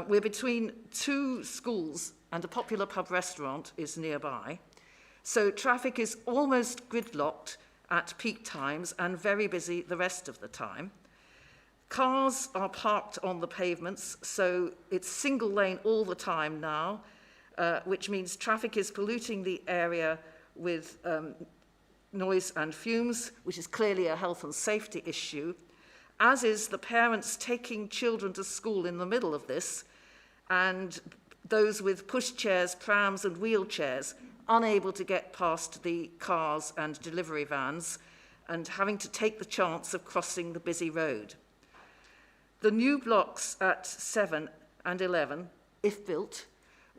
We're between 2 schools and a popular pub restaurant is nearby. So traffic is almost gridlocked at peak times and very busy the rest of the time. Cars are parked on the pavements, so it's single lane all the time now, which means traffic is polluting the area with noise and fumes, which is clearly a health and safety issue, as is the parents taking children to school in the middle of this, and those with pushchairs, prams and wheelchairs unable to get past the cars and delivery vans and having to take the chance of crossing the busy road. The new blocks at 7 and 11, if built,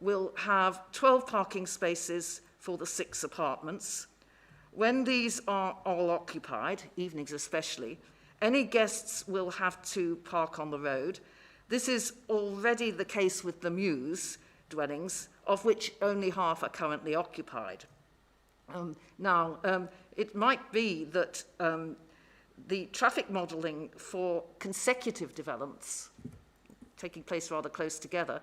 will have 12 parking spaces for the 6 apartments. When these are all occupied, evenings especially, any guests will have to park on the road. This is already the case with the mews dwellings, of which only half are currently occupied. It might be that the traffic modelling for consecutive developments, taking place rather close together,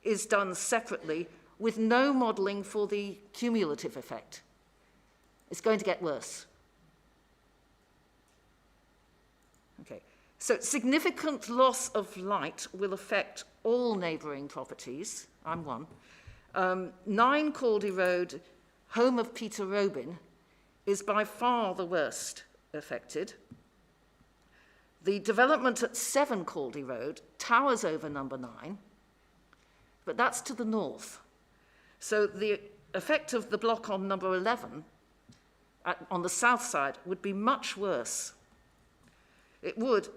is done separately with no modelling for the cumulative effect. It's going to get worse. Okay. So significant loss of light will affect all neighbouring properties. I'm one. 9 Caldey Road, home of Peter Robin, is by far the worst affected. The development at 7 Caldey Road towers over number 9, but that's to the north. So the effect of the block on number 11 on the south side would be much worse. It would,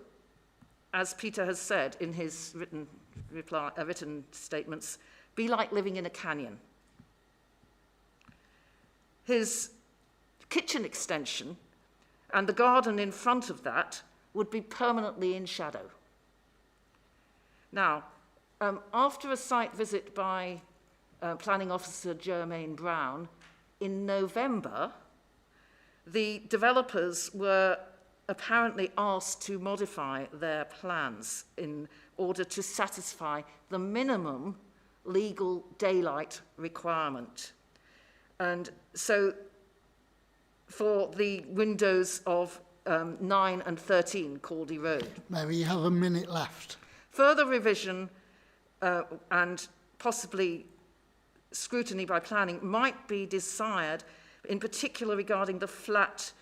as Peter has said in his written statements, be like living in a canyon. His kitchen extension and the garden in front of that would be permanently in shadow. Now, after a site visit by Planning Officer Jermaine Brown in November, the developers were apparently asked to modify their plans in order to satisfy the minimum legal daylight requirement. And so for the windows of 9 and 13 Caldey Road. Mary, you have a minute left. Further revision and possibly scrutiny by planning might be desired, in particular regarding the flat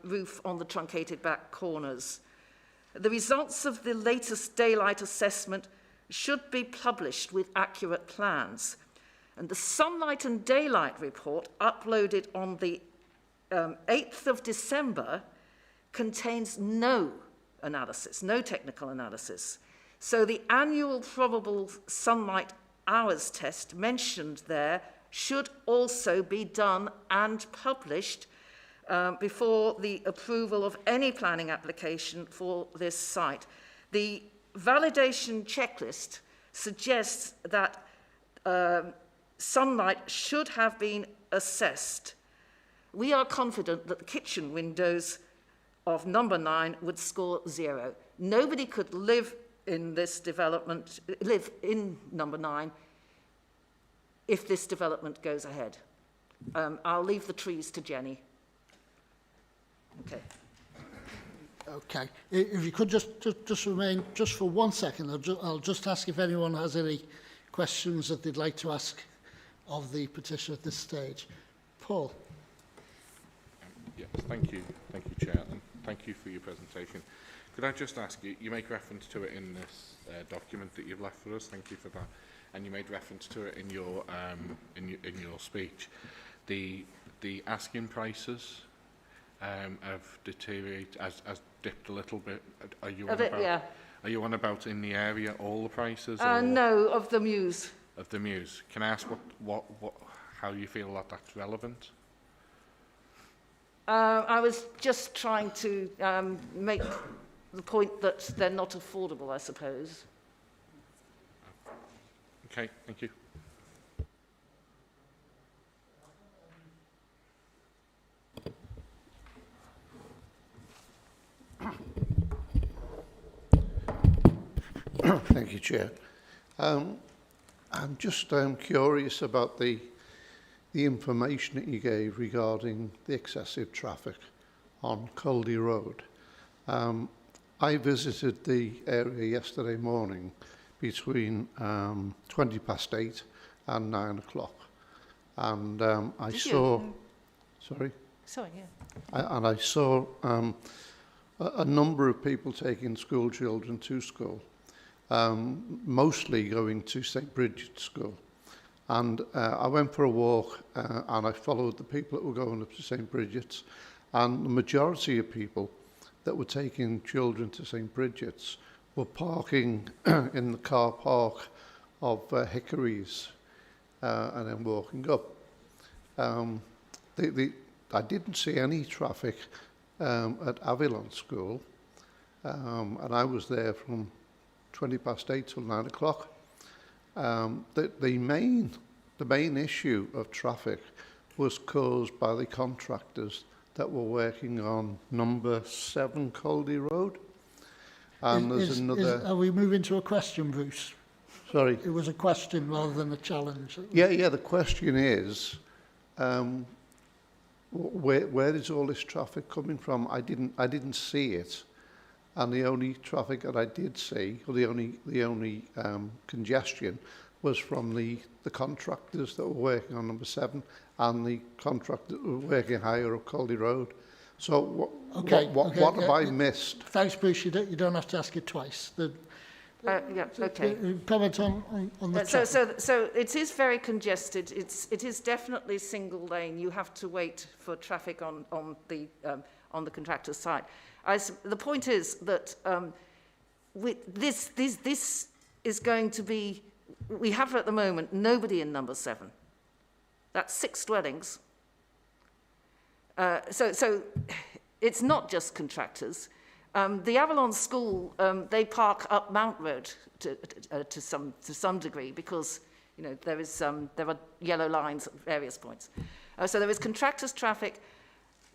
roof on the truncated back corners. The results of the latest daylight assessment should be published with accurate plans. And the sunlight and daylight report uploaded on the 8th of December contains no analysis, no technical analysis. So the annual probable sunlight hours test mentioned there should also be done and published before the approval of any planning application for this site. The validation checklist suggests that sunlight should have been assessed. We are confident that the kitchen windows of number 9 would score 0. Nobody could live in this development, live in number 9 if this development goes ahead. I'll leave the trees to Jenny. Okay. Okay. If you could just remain just for 1 second, I'll just ask if anyone has any questions that they'd like to ask of the petitioner at this stage. Paul. Yes, thank you, Chair, and thank you for your presentation. Could I just ask you, you make reference to it in this document that you've left for us, thank you for that, and you made reference to it in your speech. The asking prices have deteriorated, has dipped a little bit. Are you on about? Yeah. Are you on about in the area all the prices? No, of the Mews. Of the Mews. Can I ask how you feel that that's relevant? I was just trying to make the point that they're not affordable, I suppose. Okay, thank you. Thank you, Chair. I'm just curious about the information that you gave regarding the excessive traffic on Caldey Road. I visited the area yesterday morning between 8:20 and 9 o'clock, and I saw. Sorry. Sorry, yeah. I saw a number of people taking school children to school, mostly going to St Bridget's School. And I went for a walk and I followed the people that were going up to St Bridget's, and the majority of people that were taking children to St Bridget's were parking in the car park of Hickories and then walking up. I didn't see any traffic at Avalon School, and I was there from 8:20 till 9 o'clock. The main issue of traffic was caused by the contractors that were working on number 7 Caldey Road. And are we moving to a question, Bruce? Sorry? It was a question rather than a challenge. Yeah, the question is, where is all this traffic coming from? I didn't see it. And the only traffic that I did see, or the only congestion, was from the contractors that were working on number 7 and the contractors that were working higher up Caldey Road. So what have I missed? Thanks, Bruce. You don't have to ask it twice. Yeah, okay. Comment on the traffic. So it is very congested. It is definitely single lane. You have to wait for traffic on the contractor's side. The point is that this is going to be. We have at the moment nobody in number 7. That's 6 dwellings. So it's not just contractors. The Avalon School, they park up Mount Road to some degree because there are yellow lines at various points. So there is contractors' traffic.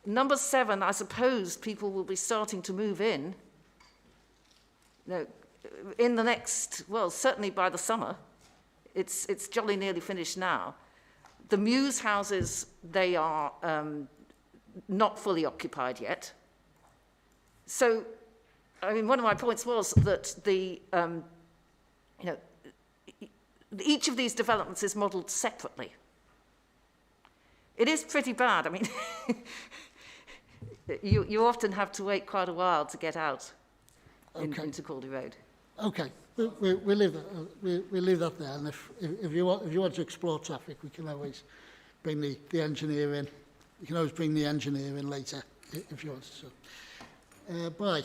Number 7, I suppose people will be starting to move in. In the next, well, certainly by the summer. It's jolly nearly finished now. The Muse houses, they are not fully occupied yet. So, I mean, one of my points was that each of these developments is modelled separately. It is pretty bad. I mean, you often have to wait quite a while to get out into Caldey Road. Okay, we'll leave that there. And if you want to explore traffic, we can always bring the engineer in. You can always bring the engineer in later if you want to. Bye.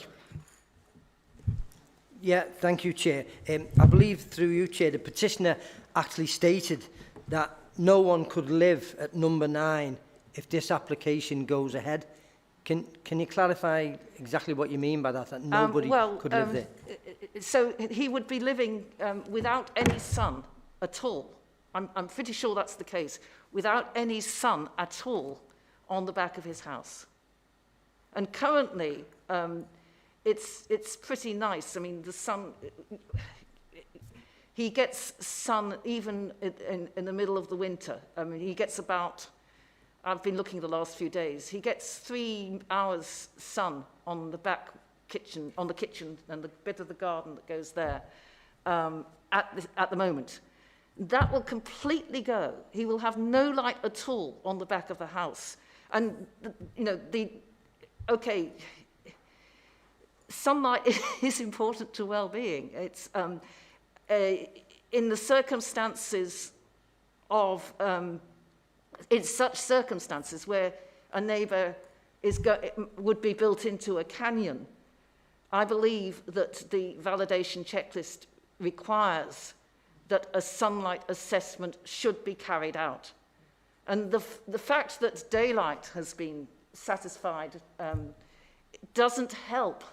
Yeah, thank you, Chair. I believe through you, Chair, the petitioner actually stated that no one could live at number 9 if this application goes ahead. Can you clarify exactly what you mean by that nobody could live there? So he would be living without any sun at all. I'm pretty sure that's the case. Without any sun at all on the back of his house. And currently, it's pretty nice. I mean, the sun, he gets sun even in the middle of the winter. I mean, he gets about, I've been looking the last few days, he gets 3 hours sun on the back kitchen, on the kitchen and the bit of the garden that goes there at the moment. That will completely go. He will have no light at all on the back of the house. And, sunlight is important to well-being. It's in the circumstances of, in such circumstances where a neighbour would be built into a canyon, I believe that the validation checklist requires that a sunlight assessment should be carried out. And the fact that daylight has been satisfied doesn't help,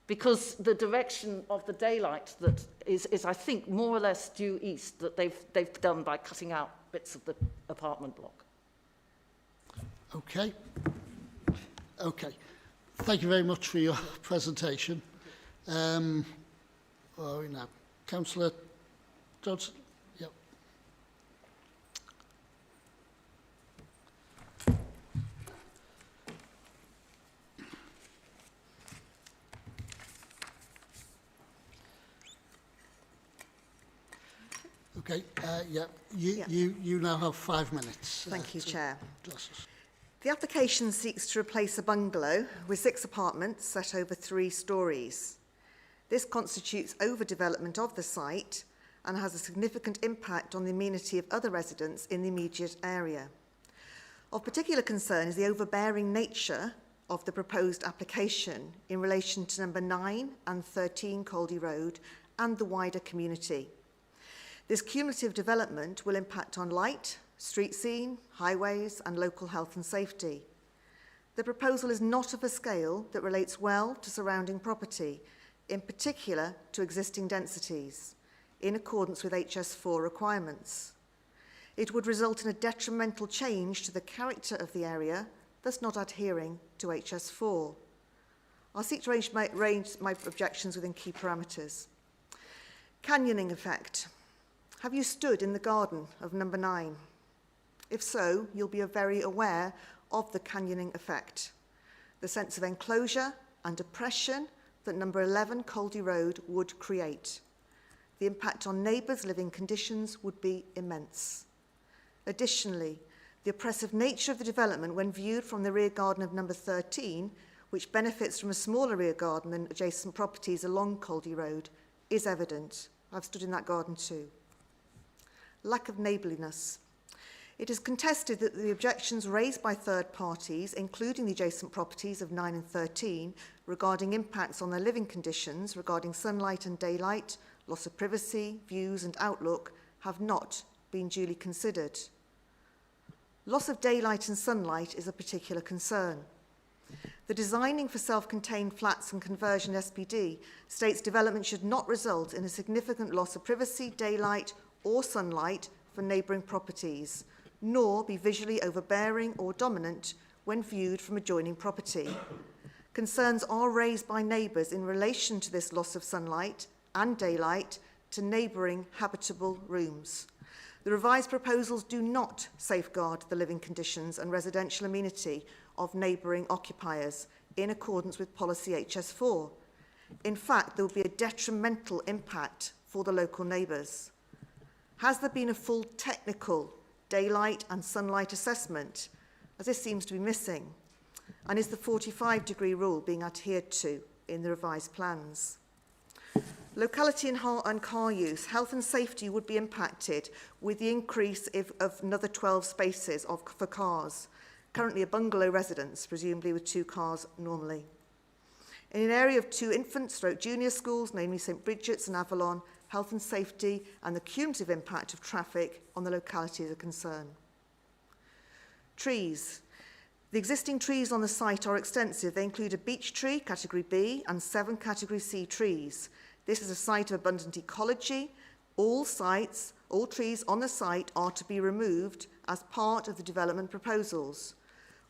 because the direction of the daylight that is I think, more or less due east, that they've done by cutting out bits of the apartment block. Okay. Okay. Thank you very much for your presentation. Where are we now? Councillor Johnson? Yep. Okay, you now have 5 minutes. Thank you, Chair. Justice. The application seeks to replace a bungalow with 6 apartments set over 3 stories. This constitutes overdevelopment of the site and has a significant impact on the amenity of other residents in the immediate area. Of particular concern is the overbearing nature of the proposed application in relation to number 9 and 13 Caldey Road and the wider community. This cumulative development will impact on light, street scene, highways and local health and safety. The proposal is not of a scale that relates well to surrounding property, in particular to existing densities, in accordance with HS4 requirements. It would result in a detrimental change to the character of the area, thus not adhering to HS4. I'll seek to range my objections within key parameters. Canyoning effect. Have you stood in the garden of number 9? If so, you'll be very aware of the canyoning effect, the sense of enclosure and oppression that number 11 Caldey Road would create. The impact on neighbours' living conditions would be immense. Additionally, the oppressive nature of the development when viewed from the rear garden of number 13, which benefits from a smaller rear garden than adjacent properties along Caldey Road, is evident. I've stood in that garden too. Lack of neighbourliness. It is contested that the objections raised by third parties, including the adjacent properties of 9 and 13, regarding impacts on their living conditions, regarding sunlight and daylight, loss of privacy, views and outlook, have not been duly considered. Loss of daylight and sunlight is a particular concern. The Designing for Self-Contained Flats and Conversion SPD states development should not result in a significant loss of privacy, daylight or sunlight for neighbouring properties, nor be visually overbearing or dominant when viewed from adjoining property. Concerns are raised by neighbours in relation to this loss of sunlight and daylight to neighbouring habitable rooms. The revised proposals do not safeguard the living conditions and residential amenity of neighbouring occupiers in accordance with policy HS4. In fact, there will be a detrimental impact for the local neighbours. Has there been a full technical daylight and sunlight assessment, as this seems to be missing? And is the 45-degree rule being adhered to in the revised plans? Locality and car use, health and safety would be impacted with the increase of another 12 spaces for cars. Currently a bungalow residence, presumably with 2 cars normally. In an area of 2 infant/junior schools, namely St Bridget's and Avalon, health and safety and the cumulative impact of traffic on the locality is a concern. Trees. The existing trees on the site are extensive. They include a beech tree, category B, and 7 category C trees. This is a site of abundant ecology. All trees on the site are to be removed as part of the development proposals.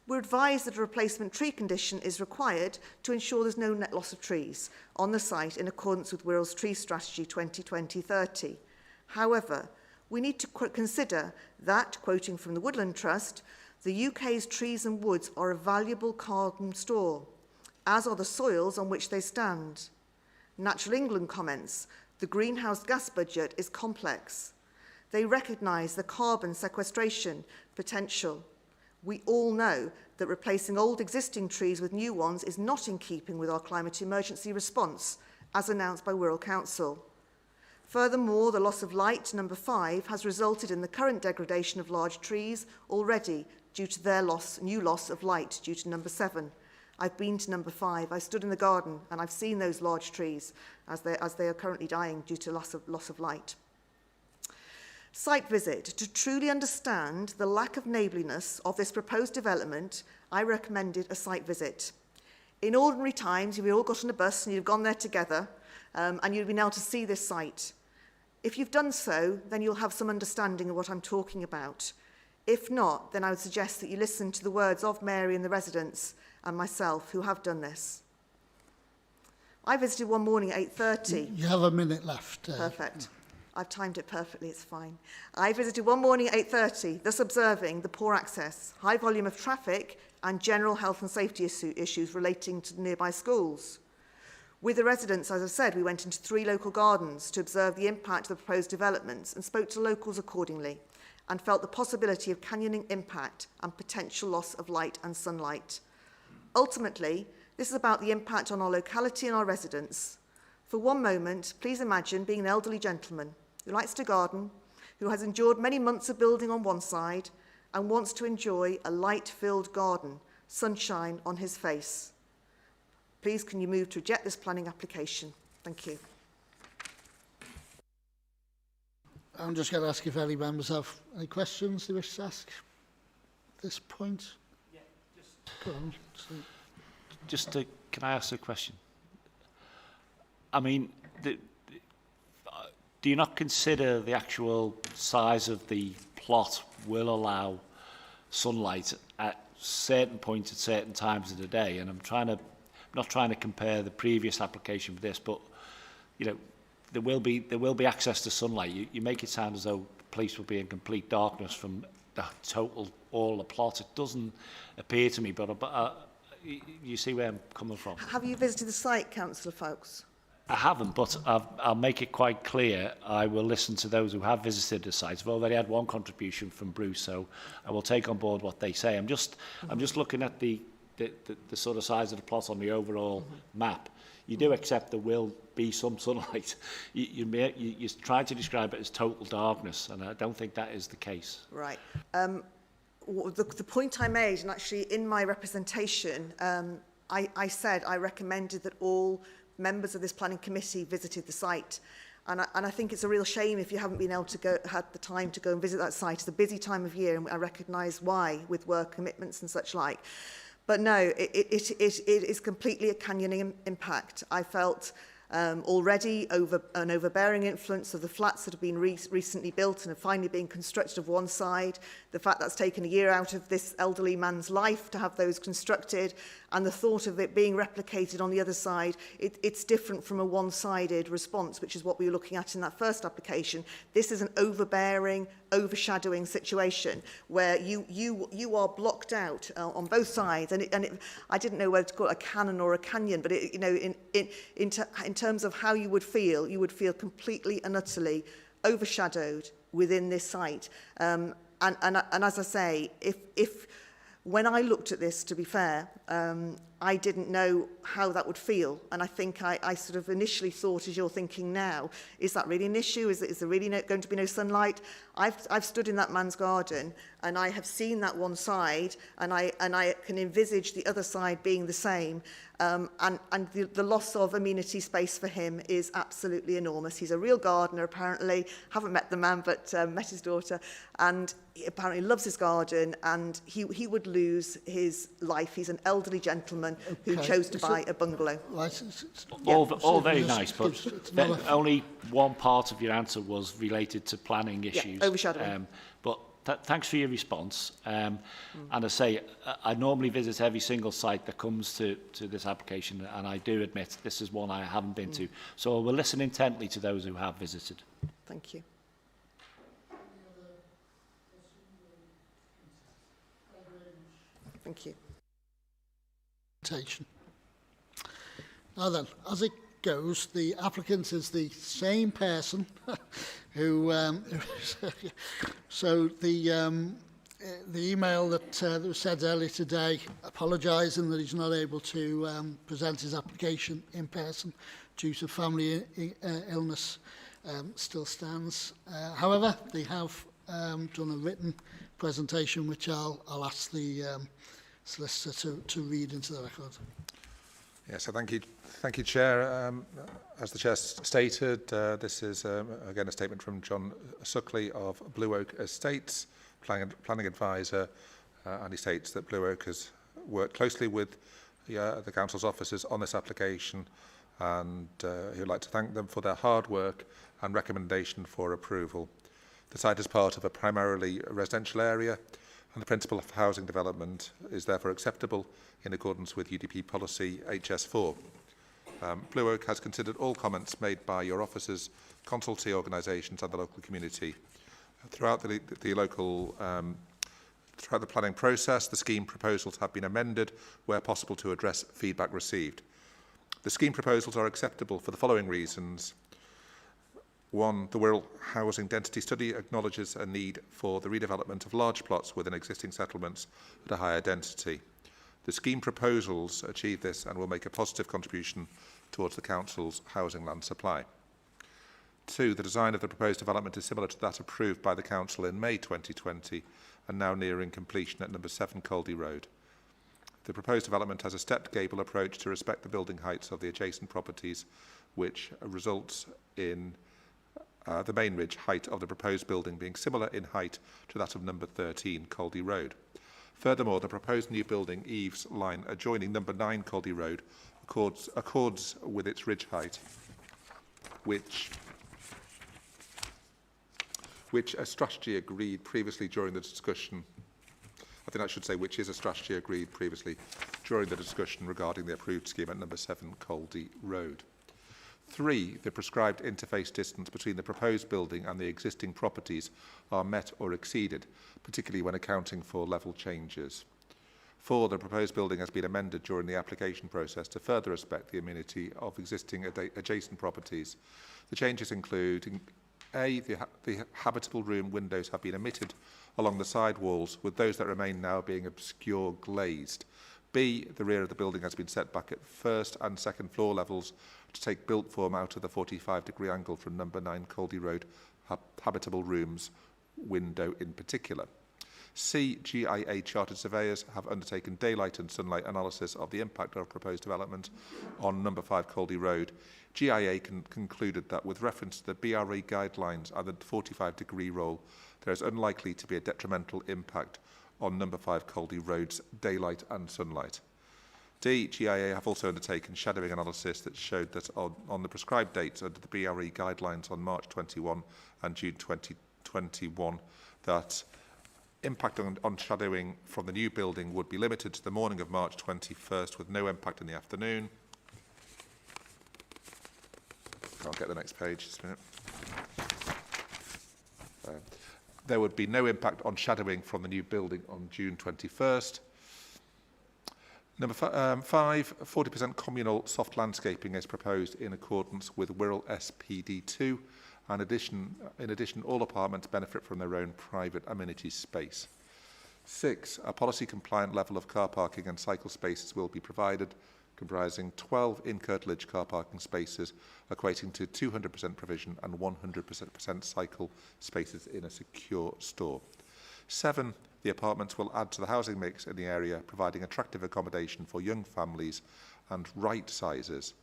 We're advised that a replacement tree condition is required to ensure there's no net loss of trees on the site in accordance with Wirral's Tree Strategy 2020-30. However, we need to consider that, quoting from the Woodland Trust, the UK's trees and woods are a valuable carbon store, as are the soils on which they stand. Natural England comments, the greenhouse gas budget is complex. They recognise the carbon sequestration potential. We all know that replacing old existing trees with new ones is not in keeping with our climate emergency response, as announced by Wirral Council. Furthermore, the loss of light, number 5, has resulted in the current degradation of large trees already due to their new loss of light due to number 7. I've been to number 5. I stood in the garden and I've seen those large trees as they are currently dying due to loss of light. Site visit. To truly understand the lack of neighbourliness of this proposed development, I recommended a site visit. In ordinary times, you've all got on a bus and you've gone there together and you've been able to see this site. If you've done so, then you'll have some understanding of what I'm talking about. If not, then I would suggest that you listen to the words of Mary and the residents and myself who have done this. I visited one morning at 8:30. You have a minute left. Perfect. I've timed it perfectly, it's fine. I visited one morning at 8:30, thus observing the poor access, high volume of traffic and general health and safety issues relating to the nearby schools. With the residents, as I said, we went into 3 local gardens to observe the impact of the proposed developments and spoke to locals accordingly and felt the possibility of canyoning impact and potential loss of light and sunlight. Ultimately, this is about the impact on our locality and our residents. For one moment, please imagine being an elderly gentleman who likes to garden, who has endured many months of building on one side and wants to enjoy a light-filled garden, sunshine on his face. Please can you move to reject this planning application? Thank you. I'm just going to ask if any members have any questions they wish to ask at this point. Yeah, go on. Can I ask a question? I mean, do you not consider the actual size of the plot will allow sunlight at certain points at certain times of the day? And I'm not trying to compare the previous application with this, but you know, there will be access to sunlight. You make it sound as though the place will be in complete darkness from all the plot. It doesn't appear to me, but you see where I'm coming from. Have you visited the site, Councillor Foulkes? I haven't, but I'll make it quite clear. I will listen to those who have visited the site. I've already had one contribution from Bruce, so I will take on board what they say. I'm just looking at the sort of size of the plot on the overall map. You do accept there will be some sunlight. You try to describe it as total darkness, and I don't think that is the case. Right. The point I made, and actually in my representation, I said I recommended that all members of this planning committee visited the site. And I think it's a real shame if you haven't been able to had the time to go and visit that site. It's a busy time of year, and I recognise why, with work commitments and such like. But no, it is completely a canyoning impact. I felt already an overbearing influence of the flats that have been recently built and have finally been constructed of one side, the fact that's taken a year out of this elderly man's life to have those constructed, and the thought of it being replicated on the other side, it's different from a one-sided response, which is what we were looking at in that first application. This is an overbearing, overshadowing situation where you are blocked out on both sides, and I didn't know whether to call it a cannon or a canyon, but in terms of how you would feel completely and utterly overshadowed within this site. And as I say, if when I looked at this, to be fair, I didn't know how that would feel. And I think I sort of initially thought, as you're thinking now, is that really an issue? Is there really going to be no sunlight? I've stood in that man's garden and I have seen that one side, and I can envisage the other side being the same. And the loss of amenity space for him is absolutely enormous. He's a real gardener, apparently. Haven't met the man, but met his daughter. And he apparently loves his garden, and he would lose his life. He's an elderly gentleman who chose to buy a bungalow. Right. All very nice, but only one part of your answer was related to planning issues. Yeah, overshadowing. But thanks for your response. And I say, I normally visit every single site that comes to this application, and I do admit this is one I haven't been to. So we'll listen intently to those who have visited. Thank you. Thank you. Now then, as it goes, the applicant is the same person who so the email that was sent earlier today apologising that he's not able to present his application in person due to family illness still stands. However, they have done a written presentation which I'll ask the solicitor to read into the record. Yeah, so thank you, Chair. As the Chair stated, this is again a statement from John Suckley of Blue Oak Estates, planning advisor, and he states that Blue Oak has worked closely with the Council's officers on this application, and he would like to thank them for their hard work and recommendation for approval. The site is part of a primarily residential area, and the principle of housing development is therefore acceptable in accordance with UDP policy HS4. Blue Oak has considered all comments made by your officers, consultancy organisations and the local community. Throughout the planning process, the scheme proposals have been amended where possible to address feedback received. The scheme proposals are acceptable for the following reasons. One, the Wirral housing density study acknowledges a need for the redevelopment of large plots within existing settlements at a higher density. The scheme proposals achieve this and will make a positive contribution towards the Council's housing land supply. Two, the design of the proposed development is similar to that approved by the Council in May 2020 and now nearing completion at number 7 Caldey Road. The proposed development has a stepped gable approach to respect the building heights of the adjacent properties, which results in the main ridge height of the proposed building being similar in height to that of number 13 Caldey Road. Furthermore, the proposed new building eaves line adjoining number 9 Caldey Road accords with its ridge height, which a strategy agreed previously during the discussion. I think I should say which is a strategy agreed previously during the discussion regarding the approved scheme at number 7 Caldey Road. 3, the prescribed interface distance between the proposed building and the existing properties are met or exceeded, particularly when accounting for level changes. 4, the proposed building has been amended during the application process to further respect the amenity of existing adjacent properties. The changes include A, the habitable room windows have been omitted along the side walls, with those that remain now being obscure glazed. B, the rear of the building has been set back at first and second floor levels to take built form out of the 45-degree angle from number 9 Caldey Road habitable rooms window in particular. C, GIA chartered surveyors have undertaken daylight and sunlight analysis of the impact of proposed development on number 5 Caldey Road. GIA concluded that with reference to the BRE guidelines and the 45-degree rule, there is unlikely to be a detrimental impact on number 5 Caldey Road's daylight and sunlight. D, GIA have also undertaken shadowing analysis that showed that on the prescribed dates under the BRE guidelines on March 21 and June 2021, that impact on shadowing from the new building would be limited to the morning of March 21st with no impact in the afternoon. I'll get the next page, just a minute. There would be no impact on shadowing from the new building on June 21st. Number 5, 40% communal soft landscaping is proposed in accordance with Wirral SPD2. And in addition, all apartments benefit from their own private amenities space. 6, a policy-compliant level of car parking and cycle spaces will be provided, comprising 12 in-curtilage car parking spaces, equating to 200% provision and 100% cycle spaces in a secure store. 7, the apartments will add to the housing mix in the area, providing attractive accommodation for young families and right sizes.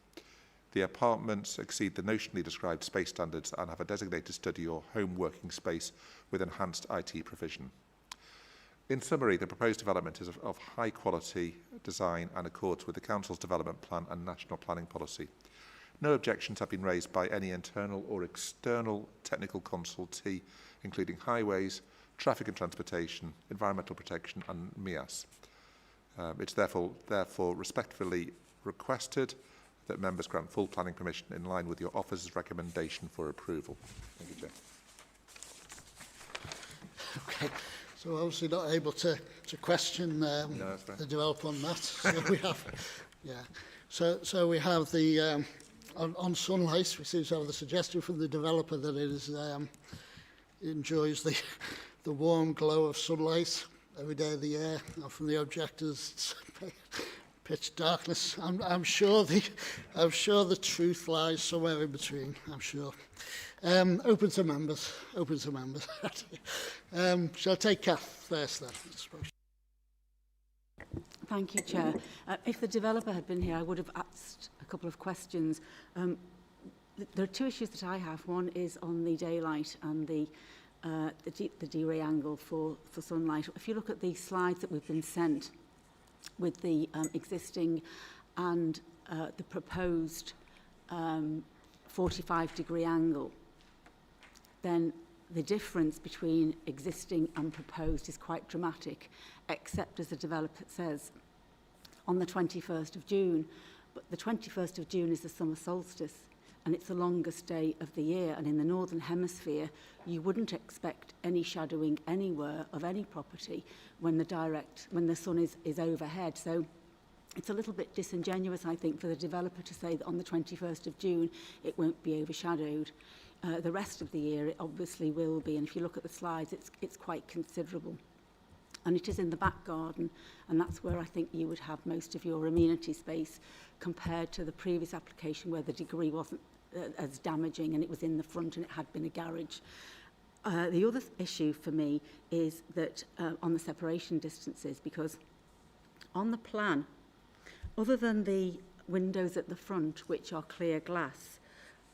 The apartments exceed the notionally described space standards and have a designated study or home working space with enhanced IT provision. In summary, the proposed development is of high quality design and accords with the Council's development plan and national planning policy. No objections have been raised by any internal or external technical consultee, including highways, traffic and transportation, environmental protection and MIAS. It's therefore respectfully requested that members grant full planning permission in line with your office's recommendation for approval. Thank you, Chair. Okay, so we're obviously not able to question No, that's fine. the developer on that. So we have, yeah. So we have the on sunlight. We seem to have the suggestion from the developer that it is enjoys the warm glow of sunlight every day of the year. And from the objectors, it's pitch darkness. I'm sure the truth lies somewhere in between. I'm sure. Open to members. Open to members. Shall I take Kath first then? I suppose. Thank you, Chair. If the developer had been here, I would have asked a couple of questions. There are 2 issues that I have. One is on the daylight and the D-ray angle for sunlight. If you look at the slides that we've been sent with the existing and the proposed 45-degree angle, then the difference between existing and proposed is quite dramatic, except as the developer says, on the 21st of June. But the 21st of June is the summer solstice, and it's the longest day of the year. And in the Northern Hemisphere, you wouldn't expect any shadowing anywhere of any property when the sun is overhead. So it's a little bit disingenuous, I think, for the developer to say that on the 21st of June it won't be overshadowed. The rest of the year it obviously will be, and if you look at the slides, it's quite considerable. And it is in the back garden, and that's where I think you would have most of your amenity space compared to the previous application where the degree wasn't as damaging and it was in the front and it had been a garage. The other issue for me is that on the separation distances, because on the plan, other than the windows at the front, which are clear glass,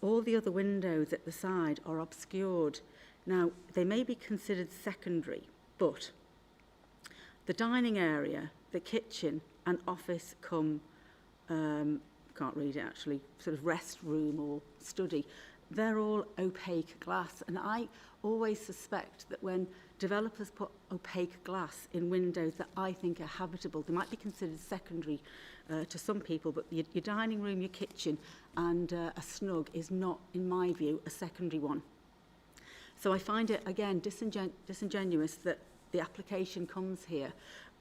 all the other windows at the side are obscured. Now, they may be considered secondary, but the dining area, the kitchen and office can't read it actually, sort of rest room or study, they're all opaque glass. And I always suspect that when developers put opaque glass in windows that I think are habitable, they might be considered secondary to some people, but your dining room, your kitchen and a snug is not, in my view, a secondary one. So I find it, again, disingenuous that the application comes here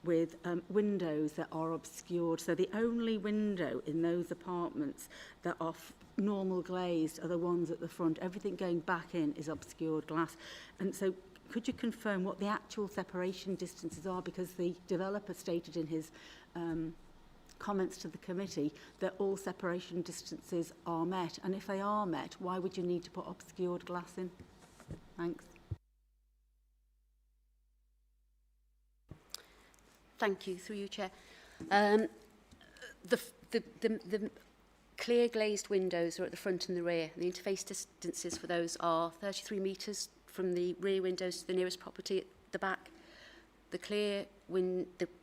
with windows that are obscured. So the only window in those apartments that are normal glazed are the ones at the front. Everything going back in is obscured glass. And so could you confirm what the actual separation distances are? Because the developer stated in his comments to the committee that all separation distances are met. And if they are met, why would you need to put obscured glass in? Thanks. Thank you, through you, Chair. The clear glazed windows are at the front and the rear. The interface distances for those are 33 metres from the rear windows to the nearest property at the back. the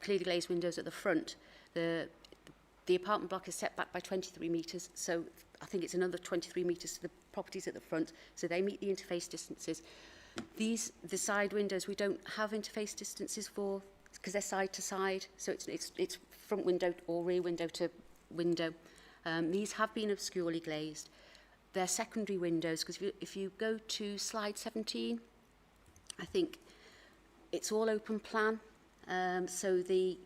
clearly glazed windows at the front, the apartment block is set back by 23 metres, so I think it's another 23 metres to the properties at the front, so they meet the interface distances. The side windows, we don't have interface distances for, because they're side to side, so it's front window or rear window to window. These have been obscurely glazed. They're secondary windows, because if you go to slide 17, I think it's all open plan. So the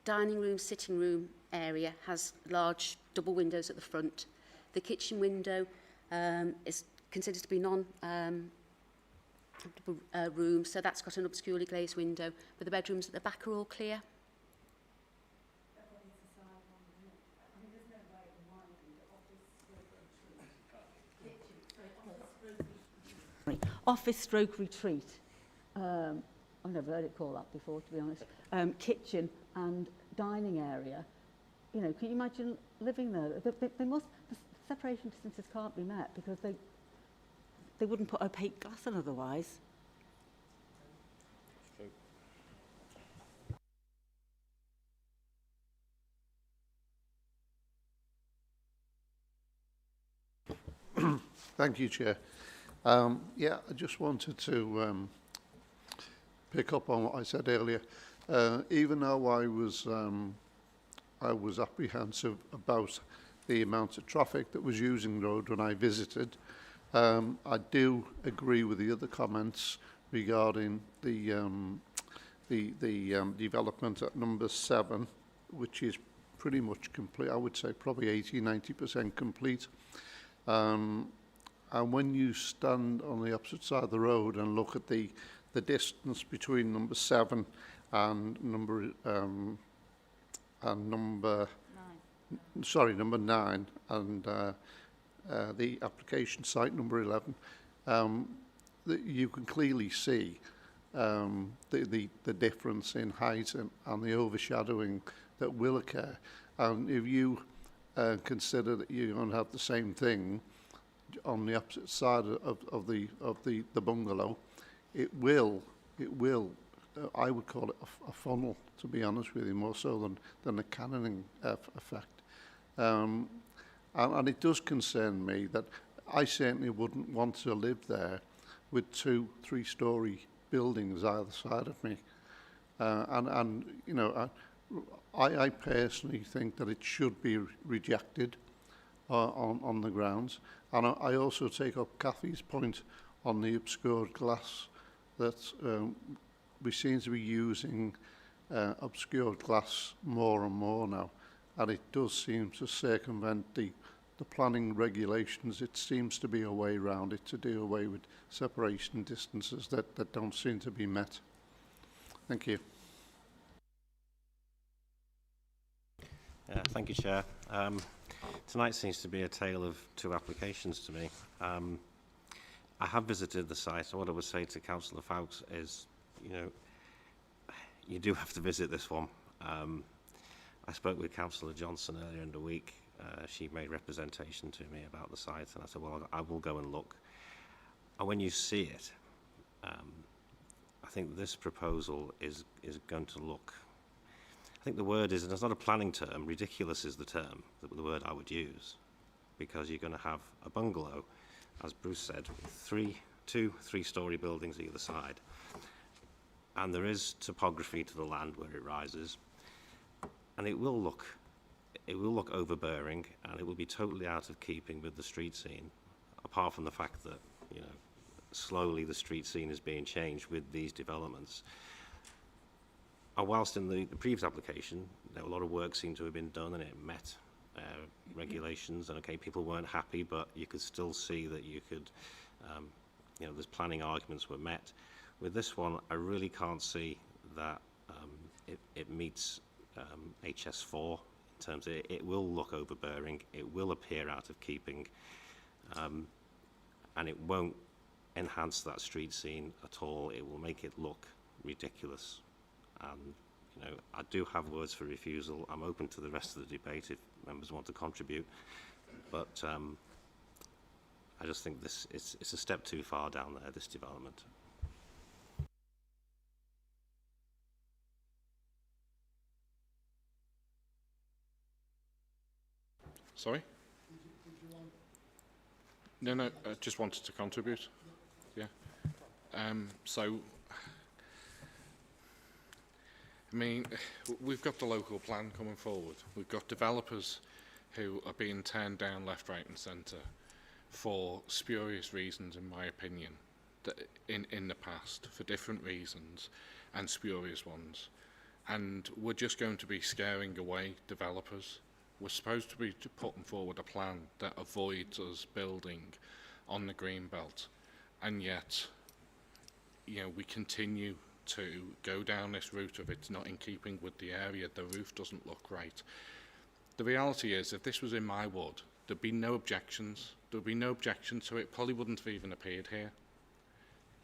dining room, sitting room area has large double windows at the front. The kitchen window is considered to be room, so that's got an obscurely glazed window, but the bedrooms at the back are all clear. Office stroke retreat. I've never heard it called that before, to be honest. Kitchen and dining area. You know, can you imagine living there? They must, the separation distances can't be met because they wouldn't put opaque glass on otherwise. Thank you, Chair. Yeah, I just wanted to pick up on what I said earlier. Even though I was apprehensive about the amount of traffic that was using the road when I visited, I do agree with the other comments regarding the development at number 7, which is pretty much complete. I would say probably 80–90% complete. And when you stand on the opposite side of the road and look at the distance between number 7 and number 9 and the application site number 11, you can clearly see the difference in height and the overshadowing that will occur. And if you consider that you're going to have the same thing on the opposite side of the bungalow, it will I would call it a funnel, to be honest with you, more so than a cannoning effect. And it does concern me that I certainly wouldn't want to live there with 2-3-story buildings either side of me. And you know, I personally think that it should be rejected on the grounds. And I also take up Kathy's point on the obscured glass, that we seem to be using obscured glass more and more now, and it does seem to circumvent the planning regulations. It seems to be a way around it to do away with separation distances that don't seem to be met. Thank you. Thank you, Chair. Tonight seems to be a tale of two applications to me. I have visited the site, and what I would say to Councillor Fawkes is, you know, you do have to visit this one. I spoke with Councillor Johnson earlier in the week. She made representation to me about the site, and I said, well, I will go and look. And when you see it, I think this proposal is going to look, I think the word is, and it's not a planning term, ridiculous is the term, the word I would use, because you're going to have a bungalow, as Bruce said, with 2 3-story buildings either side. And there is topography to the land where it rises, and it will look overbearing, and it will be totally out of keeping with the street scene, apart from the fact that, you know, slowly the street scene is being changed with these developments. And whilst in the previous application, a lot of work seemed to have been done and it met regulations, and okay, people weren't happy, but you could still see that you could, you know, there's planning arguments were met. With this one, I really can't see that it meets HS4 in terms of it will look overbearing, it will appear out of keeping, and it won't enhance that street scene at all. It will make it look ridiculous. And, you know, I do have words for refusal. I'm open to the rest of the debate if members want to contribute, but I just think this it's a step too far down there, this development. Sorry? No, I just wanted to contribute. Yeah. So, I mean, we've got the local plan coming forward. We've got developers who are being turned down left, right and centre for spurious reasons, in my opinion, that in the past, for different reasons and spurious ones. And we're just going to be scaring away developers. We're supposed to be putting forward a plan that avoids us building on the green belt, and yet, you know, we continue to go down this route of it's not in keeping with the area, the roof doesn't look right. The reality is, if this was in my ward, there'd be no objections. There'd be no objection to it. Probably wouldn't have even appeared here.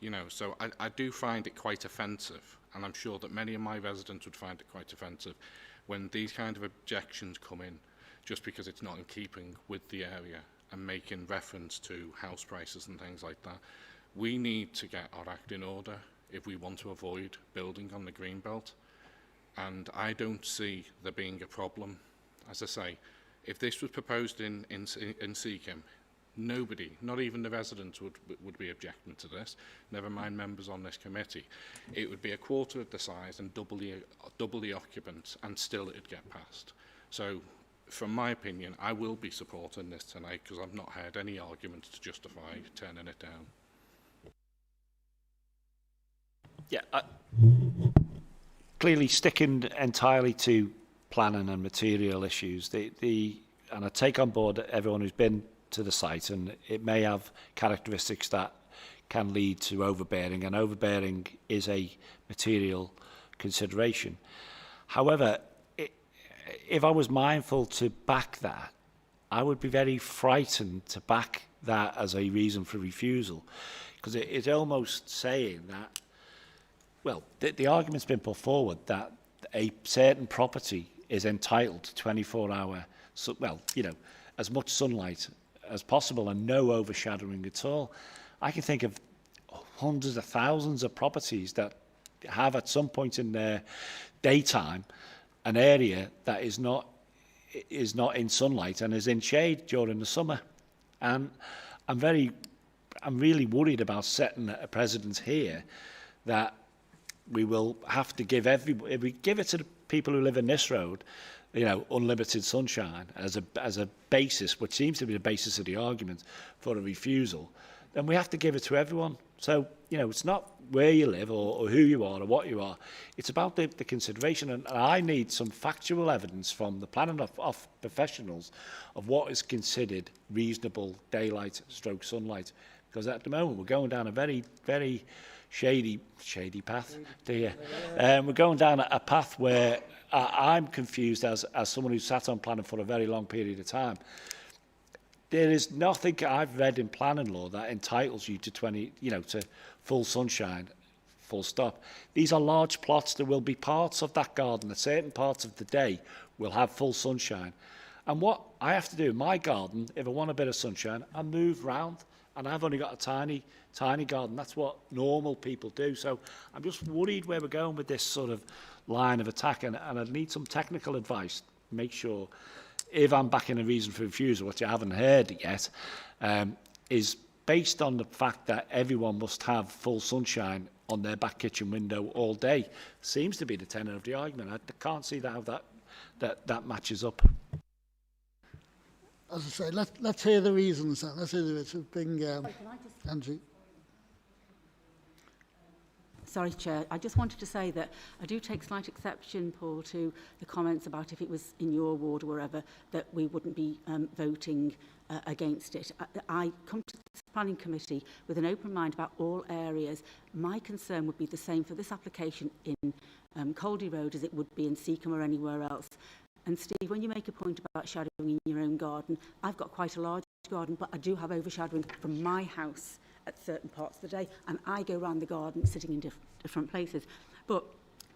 You know, so I do find it quite offensive, and I'm sure that many of my residents would find it quite offensive when these kind of objections come in just because it's not in keeping with the area and making reference to house prices and things like that. We need to get our act in order if we want to avoid building on the green belt, and I don't see there being a problem. As I say, if this was proposed in Seacombe, nobody, not even the residents, would be objecting to this, never mind members on this committee. It would be a quarter of the size and double the occupants, and still it'd get passed. So, from my opinion, I will be supporting this tonight because I've not heard any arguments to justify turning it down. Yeah, clearly sticking entirely to planning and material issues, and I take on board everyone who's been to the site, and it may have characteristics that can lead to overbearing, and overbearing is a material consideration. However, if I was mindful to back that, I would be very frightened to back that as a reason for refusal, because it's almost saying that, well, the argument's been put forward that a certain property is entitled to 24-hour, well, you know, as much sunlight as possible and no overshadowing at all. I can think of hundreds of thousands of properties that have at some point in their daytime an area that is not in sunlight and is in shade during the summer. And I'm really worried about setting a precedent here that we will have to give if we give it to the people who live in this road, you know, unlimited sunshine as a basis, which seems to be the basis of the argument for a refusal, then we have to give it to everyone. So, you know, it's not where you live or who you are or what you are. It's about the consideration, and I need some factual evidence from the planning of professionals of what is considered reasonable daylight stroke sunlight. Because at the moment we're going down a very, very shady path. We're going down a path where I'm confused as someone who's sat on planning for a very long period of time. There is nothing I've read in planning law that entitles you to to full sunshine, full stop. These are large plots. There will be parts of that garden at certain parts of the day will have full sunshine. And what I have to do in my garden, if I want a bit of sunshine, I move round. And I've only got a tiny garden. That's what normal people do. So I'm just worried where we're going with this sort of line of attack. And I need some technical advice to make sure, if I'm backing a reason for refusal, which I haven't heard yet, is based on the fact that everyone must have full sunshine on their back kitchen window all day. Seems to be the tenor of the argument. I can't see how that matches up. As I say, let's hear the reasons then. Let's hear the reasons. Bring Andrew. Sorry, Chair. I just wanted to say that I do take slight exception, Paul, to the comments about if it was in your ward or wherever, that we wouldn't be voting against it. I come to this planning committee with an open mind about all areas. My concern would be the same for this application in Caldey Road as it would be in Seacombe or anywhere else. And Steve, when you make a point about shadowing in your own garden, I've got quite a large garden, but I do have overshadowing from my house at certain parts of the day, and I go around the garden sitting in different places. But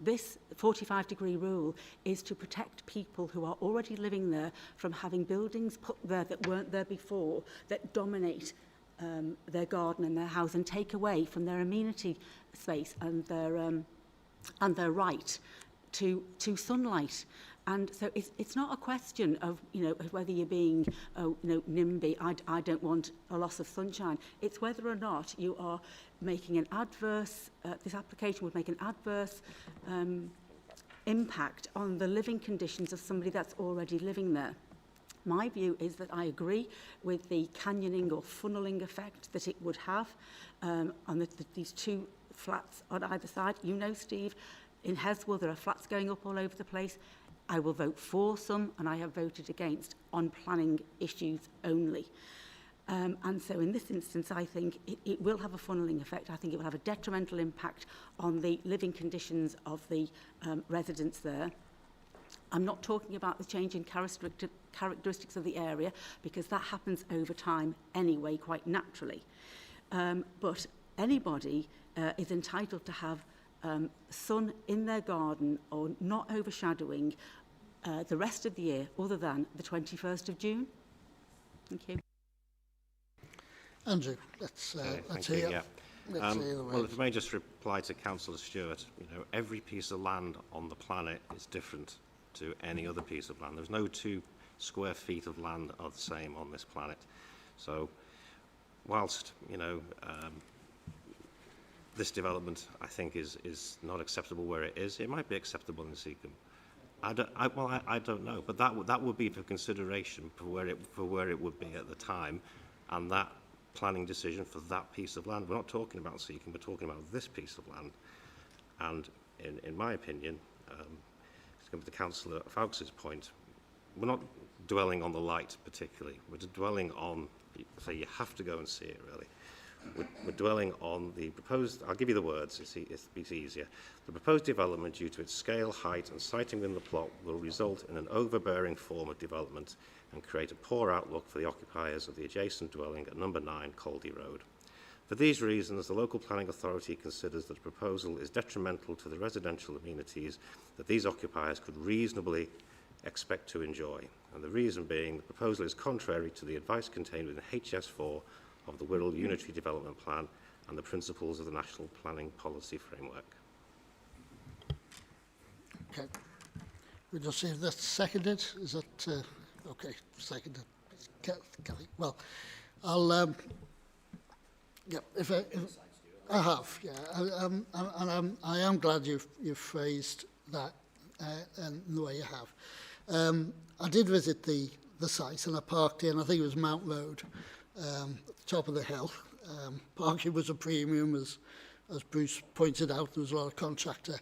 this 45-degree rule is to protect people who are already living there from having buildings put there that weren't there before, that dominate their garden and their house and take away from their amenity space and their right to sunlight. And so it's not a question of, whether you're being, NIMBY, I don't want a loss of sunshine. It's whether or not you are making an adverse, this application would make an adverse impact on the living conditions of somebody that's already living there. My view is that I agree with the canyoning or funneling effect that it would have on these two flats on either side. Steve, in Heswell there are flats going up all over the place. I will vote for some, and I have voted against on planning issues only. And so in this instance, I think it will have a funneling effect. I think it will have a detrimental impact on the living conditions of the residents there. I'm not talking about the change in characteristics of the area, because that happens over time anyway, quite naturally. But anybody is entitled to have sun in their garden or not overshadowing the rest of the year other than the 21st of June. Thank you. Andrew, let's hear. Yeah. Well, if I may just reply to Councillor Stewart, every piece of land on the planet is different to any other piece of land. There's no 2 square feet of land are the same on this planet. So whilst, this development, I think, is not acceptable where it is, it might be acceptable in Seacombe. I don't know, but that would be for consideration for where it would be at the time, and that planning decision for that piece of land. We're not talking about Seacombe, we're talking about this piece of land. And in my opinion, to come to Councillor Fawkes's point, we're not dwelling on the light particularly. We're dwelling on, so you have to go and see it really. We're dwelling on the proposed, I'll give you the words, it's easier. The proposed development, due to its scale, height and siting within the plot, will result in an overbearing form of development and create a poor outlook for the occupiers of the adjacent dwelling at number 9 Caldey Road. For these reasons, the local planning authority considers that the proposal is detrimental to the residential amenities that these occupiers could reasonably expect to enjoy. And the reason being, the proposal is contrary to the advice contained within HS4 of the Wirral Unitary Development Plan and the principles of the National Planning Policy Framework. Okay. We'll just see if that's seconded. Is that okay? Seconded. Kelly. Well, I'll. Yeah. If I have, yeah, and I am glad you've phrased that in the way you have. I did visit the site, and I parked in. I think it was Mount Road. At the top of the hill. Parking was a premium, as Bruce pointed out. There was a lot of contractor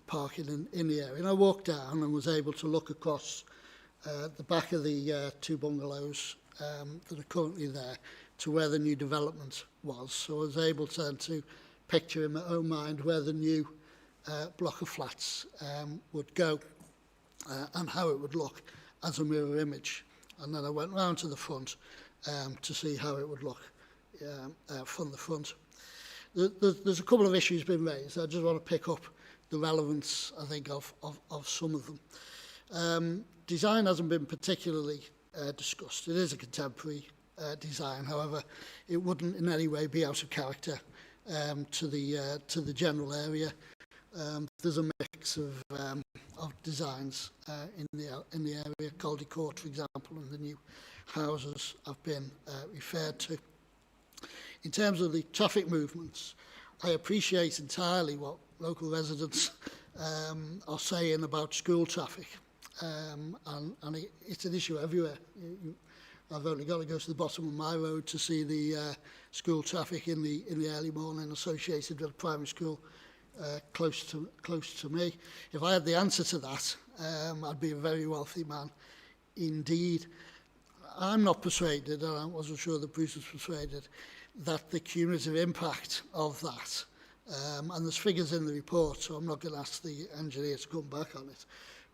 parking in the area. And I walked down and was able to look across the back of the 2 bungalows that are currently there to where the new development was. So I was able to picture in my own mind where the new block of flats would go and how it would look as a mirror image. And then I went round to the front to see how it would look from the front. There's a couple of issues been raised. I just want to pick up the relevance, I think, of some of them. Design hasn't been particularly discussed. It is a contemporary design. However, it wouldn't in any way be out of character to the general area. There's a mix of designs in the area. Caldey Court, for example, and the new houses have been referred to. In terms of the traffic movements, I appreciate entirely what local residents are saying about school traffic, and it's an issue everywhere. I've only got to go to the bottom of my road to see the school traffic in the early morning associated with a primary school close to me. If I had the answer to that, I'd be a very wealthy man indeed. I'm not persuaded, and I wasn't sure that Bruce was persuaded, that the cumulative impact of that, and there's figures in the report, so I'm not going to ask the engineer to come back on it,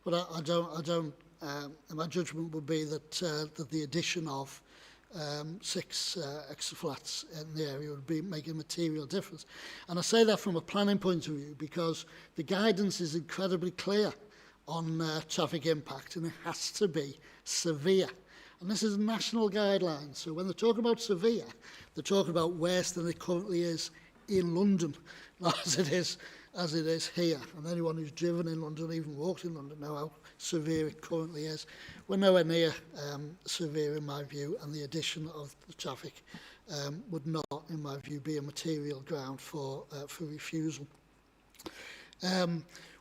but I don't. My judgment would be that the addition of 6 extra flats in the area would be making a material difference. And I say that from a planning point of view because the guidance is incredibly clear on traffic impact, and it has to be severe. And this is national guidelines. So when they're talking about severe, they're talking about worse than it currently is in London, not as it is as it is here. And anyone who's driven in London, even walked in London, know how severe it currently is. We're nowhere near severe in my view, and the addition of the traffic would not, in my view, be a material ground for refusal.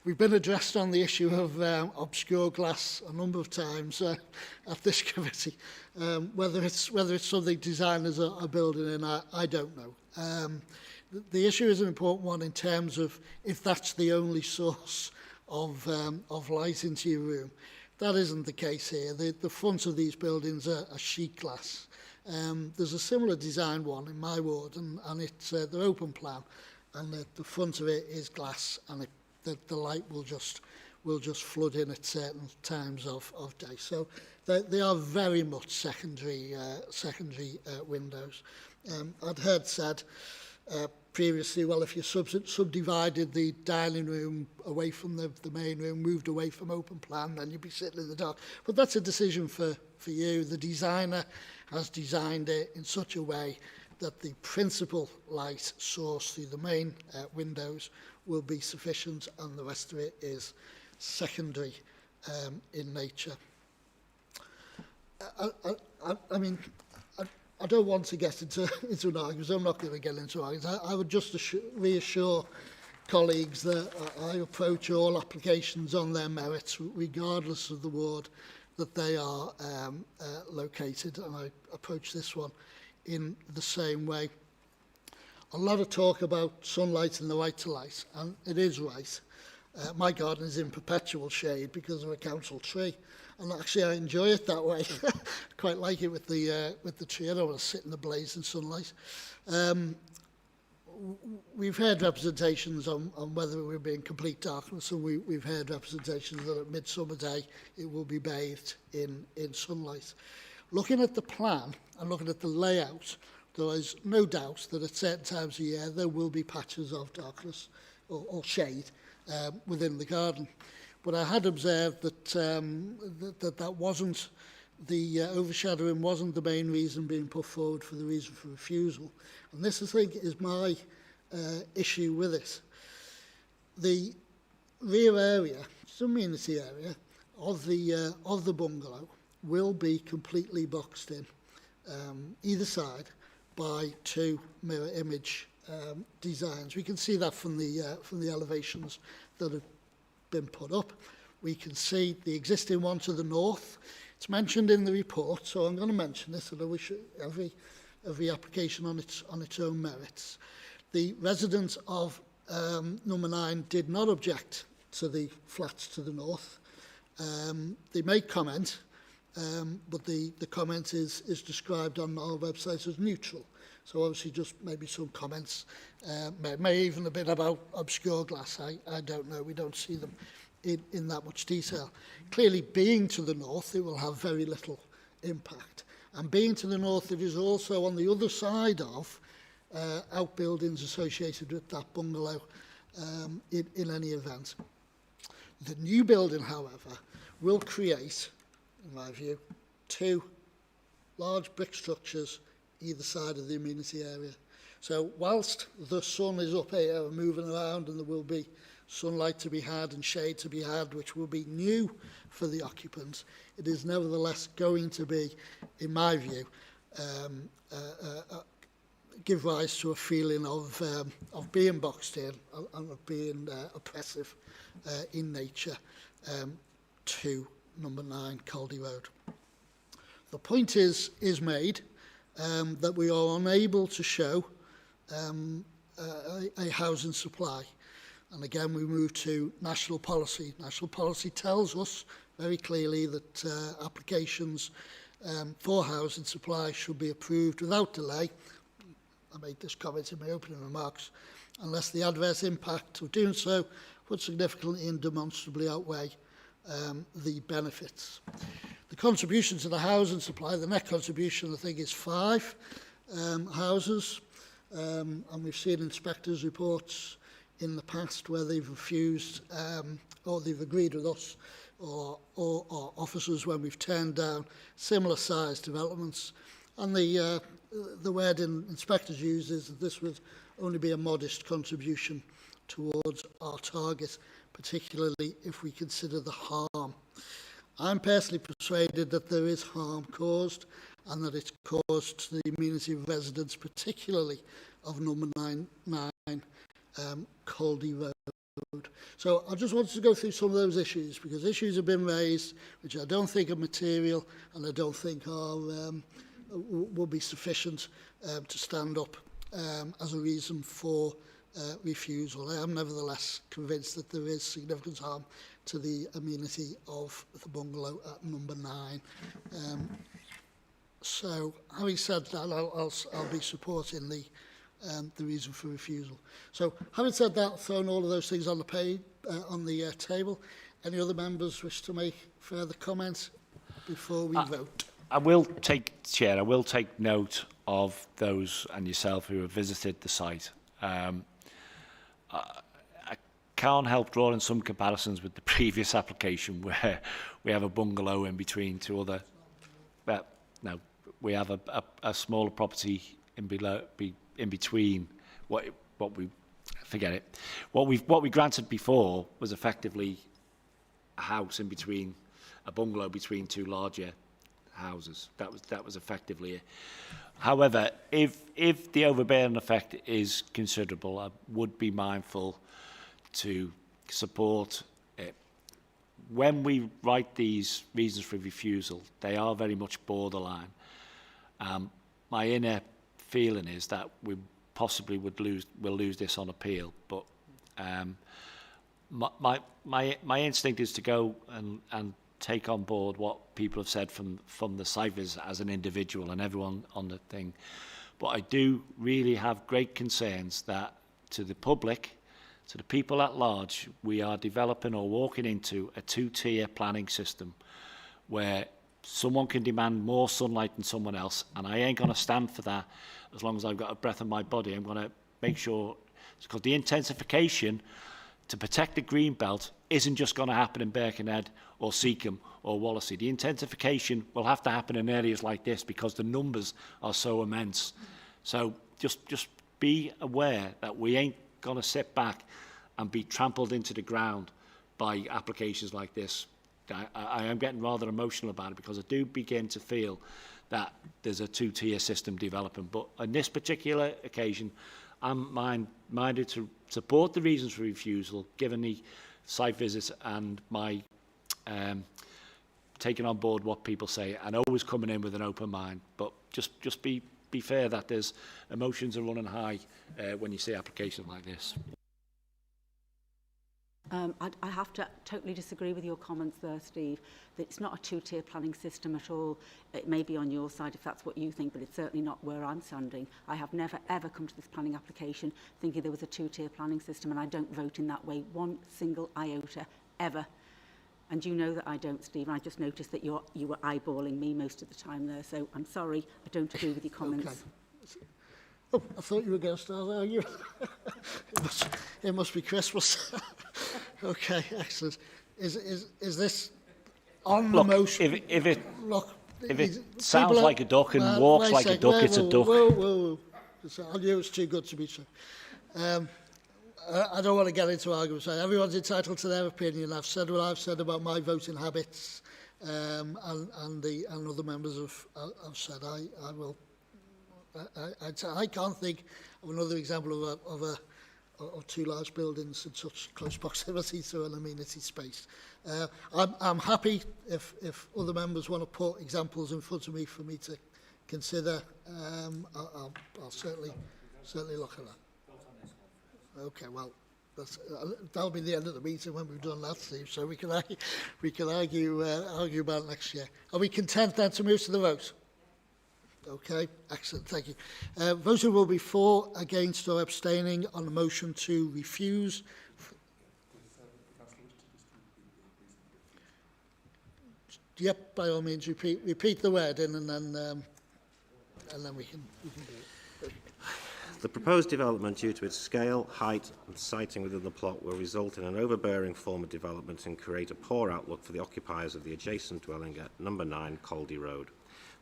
We've been addressed on the issue of obscure glass a number of times at this committee. Whether it's something designers are building in, I don't know. The issue is an important one in terms of if that's the only source of light into your room. That isn't the case here. The front of these buildings are sheet glass. There's a similar design one in my ward, and it's the open plan, and the front of it is glass, and the light will just flood in at certain times of day. So they are very much secondary windows. I'd heard said previously, well, if you subdivided the dining room away from the main room, moved away from open plan, then you'd be sitting in the dark. But that's a decision for you. The designer has designed it in such a way that the principal light source through the main windows will be sufficient, and the rest of it is secondary in nature. I don't want to get into an argument, so I'm not going to get into arguments. I would just reassure colleagues that I approach all applications on their merits, regardless of the ward that they are located, and I approach this one in the same way. A lot of talk about sunlight and the right to light, and it is right. My garden is in perpetual shade because of a council tree, and actually I enjoy it that way. Quite like it with the tree. I don't want to sit in the blazing sunlight. We've heard representations on whether we'll be in complete darkness, and we've heard representations that at midsummer day it will be bathed in sunlight. Looking at the plan and looking at the layout, there is no doubt that at certain times of year there will be patches of darkness or shade within the garden. But I had observed that that wasn't the overshadowing wasn't the main reason being put forward for the reason for refusal. And this, I think, is my issue with it. The rear area, it's an amenity area of the bungalow, will be completely boxed in, either side, by two mirror image designs. We can see that from the elevations that have been put up. We can see the existing one to the north. It's mentioned in the report, so I'm going to mention this, although we should every application on its own merits. The residents of number 9 did not object to the flats to the north. They made comment, but the comment is described on our website as neutral. So obviously just maybe some comments, may even a bit about obscure glass. I don't know. We don't see them in that much detail. Clearly, being to the north, it will have very little impact. And being to the north, it is also on the other side of outbuildings associated with that bungalow in any event. The new building, however, will create, in my view, two large brick structures either side of the amenity area. So whilst the sun is up here and moving around, and there will be sunlight to be had and shade to be had, which will be new for the occupants, it is nevertheless going to be, in my view, give rise to a feeling of being boxed in and of being oppressive in nature to number 9 Caldey Road. The point is made that we are unable to show a housing supply. And again, we move to national policy. National policy tells us very clearly that applications for housing supply should be approved without delay. I made this comment in my opening remarks, unless the adverse impact of doing so would significantly and demonstrably outweigh the benefits. The contribution to the housing supply, the net contribution, I think, is 5 houses, and we've seen inspectors' reports in the past where they've refused or they've agreed with us or officers when we've turned down similar sized developments. And the word inspectors use is that this would only be a modest contribution towards our target, particularly if we consider the harm. I'm personally persuaded that there is harm caused, and that it's caused to the immunity of residents, particularly of number 99 Caldey Road. So I just wanted to go through some of those issues, because issues have been raised which I don't think are material, and I don't think are will be sufficient to stand up as a reason for refusal. I am nevertheless convinced that there is significant harm to the amenity of the bungalow at number 9. So, having said that, I'll be supporting the reason for refusal. So, having said that, thrown all of those things on the page, on the table, any other members wish to make further comments before we vote? I will take, Chair, I will take note of those and yourself who have visited the site. I can't help drawing some comparisons with the previous application where we have a bungalow in between two other, well, no, we have a smaller property in between what we, forget it. What we granted before was effectively a house in between, a bungalow between two larger houses. That was effectively it. However, if the overbearing effect is considerable, I would be mindful to support it. When we write these reasons for refusal, they are very much borderline. My inner feeling is that we possibly will lose this on appeal, but my instinct is to go and take on board what people have said from the site visit as an individual and everyone on the thing. But I do really have great concerns that to the public, to the people at large, we are developing or walking into a two-tier planning system where someone can demand more sunlight than someone else, and I ain't going to stand for that as long as I've got a breath in my body. I'm going to make sure, because the intensification to protect the green belt isn't just going to happen in Birkenhead or Seacombe or Wallasey. The intensification will have to happen in areas like this because the numbers are so immense. So just be aware that we ain't going to sit back and be trampled into the ground by applications like this. I am getting rather emotional about it because I do begin to feel that there's a two-tier system developing. But on this particular occasion, I'm minded to support the reasons for refusal, given the site visits and my taking on board what people say, and always coming in with an open mind. But just be fair that there's emotions are running high when you see applications like this. I have to totally disagree with your comments there, Steve. That it's not a two-tier planning system at all. It may be on your side if that's what you think, but it's certainly not where I'm standing. I have never, ever come to this planning application thinking there was a two-tier planning system, and I don't vote in that way one single iota, ever. And you know that I don't, Steve, and I just noticed that you were eyeballing me most of the time there, so I'm sorry, I don't agree with your comments. Okay. Oh, I thought you were going to start arguing. It must be Christmas. Okay, excellent. Is this on the motion? If it sounds like a duck and walks like a duck, it's a duck. Whoa. I knew it's too good to be true. I don't want to get into arguments. Everyone's entitled to their opinion. I've said what I've said about my voting habits, and other members have said. I will. I can't think of another example of two large buildings in such close proximity to an amenity space. I'm happy if other members want to put examples in front of me for me to consider. I'll certainly look at that. Okay, well, that'll be the end of the meeting when we've done that, Steve. So we can argue about it next year. Are we content then to move to the vote? Okay, excellent, thank you. Voting will be for, against or abstaining on the motion to refuse. Yep, by all means, repeat the wording and then we can do it. The proposed development, due to its scale, height and siting within the plot, will result in an overbearing form of development and create a poor outlook for the occupiers of the adjacent dwelling at number 9 Caldey Road.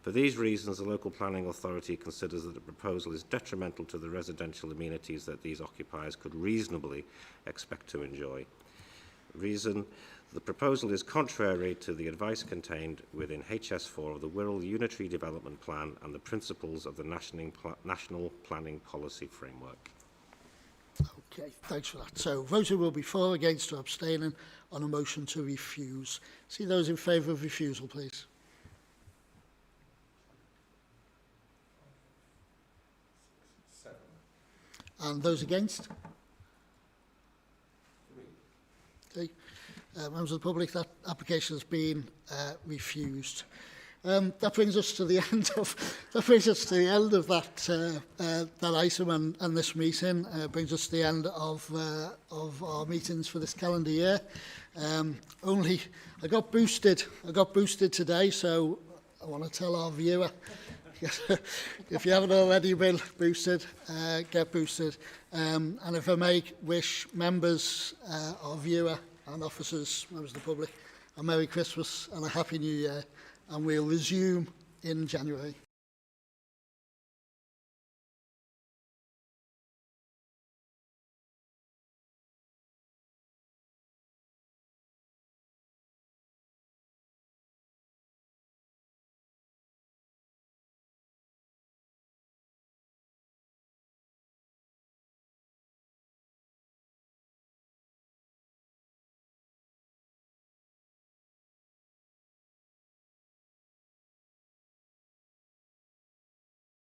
For these reasons, the local planning authority considers that the proposal is detrimental to the residential amenities that these occupiers could reasonably expect to enjoy. Reason, the proposal is contrary to the advice contained within HS4 of the Wirral Unitary Development Plan and the principles of the National Planning Policy Framework. Okay, thanks for that. So, voting will be for, against or abstaining on a motion to refuse. See those in favour of refusal, please. And those against? Okay. Members of the public, that application has been refused. That brings us to the end of that item and this meeting. Brings us to the end of our meetings for this calendar year. I got boosted today, so I want to tell our viewer. If you haven't already been boosted, get boosted. And if I may wish members, our viewer and officers, members of the public, a Merry Christmas and a Happy New Year. And we'll resume in January.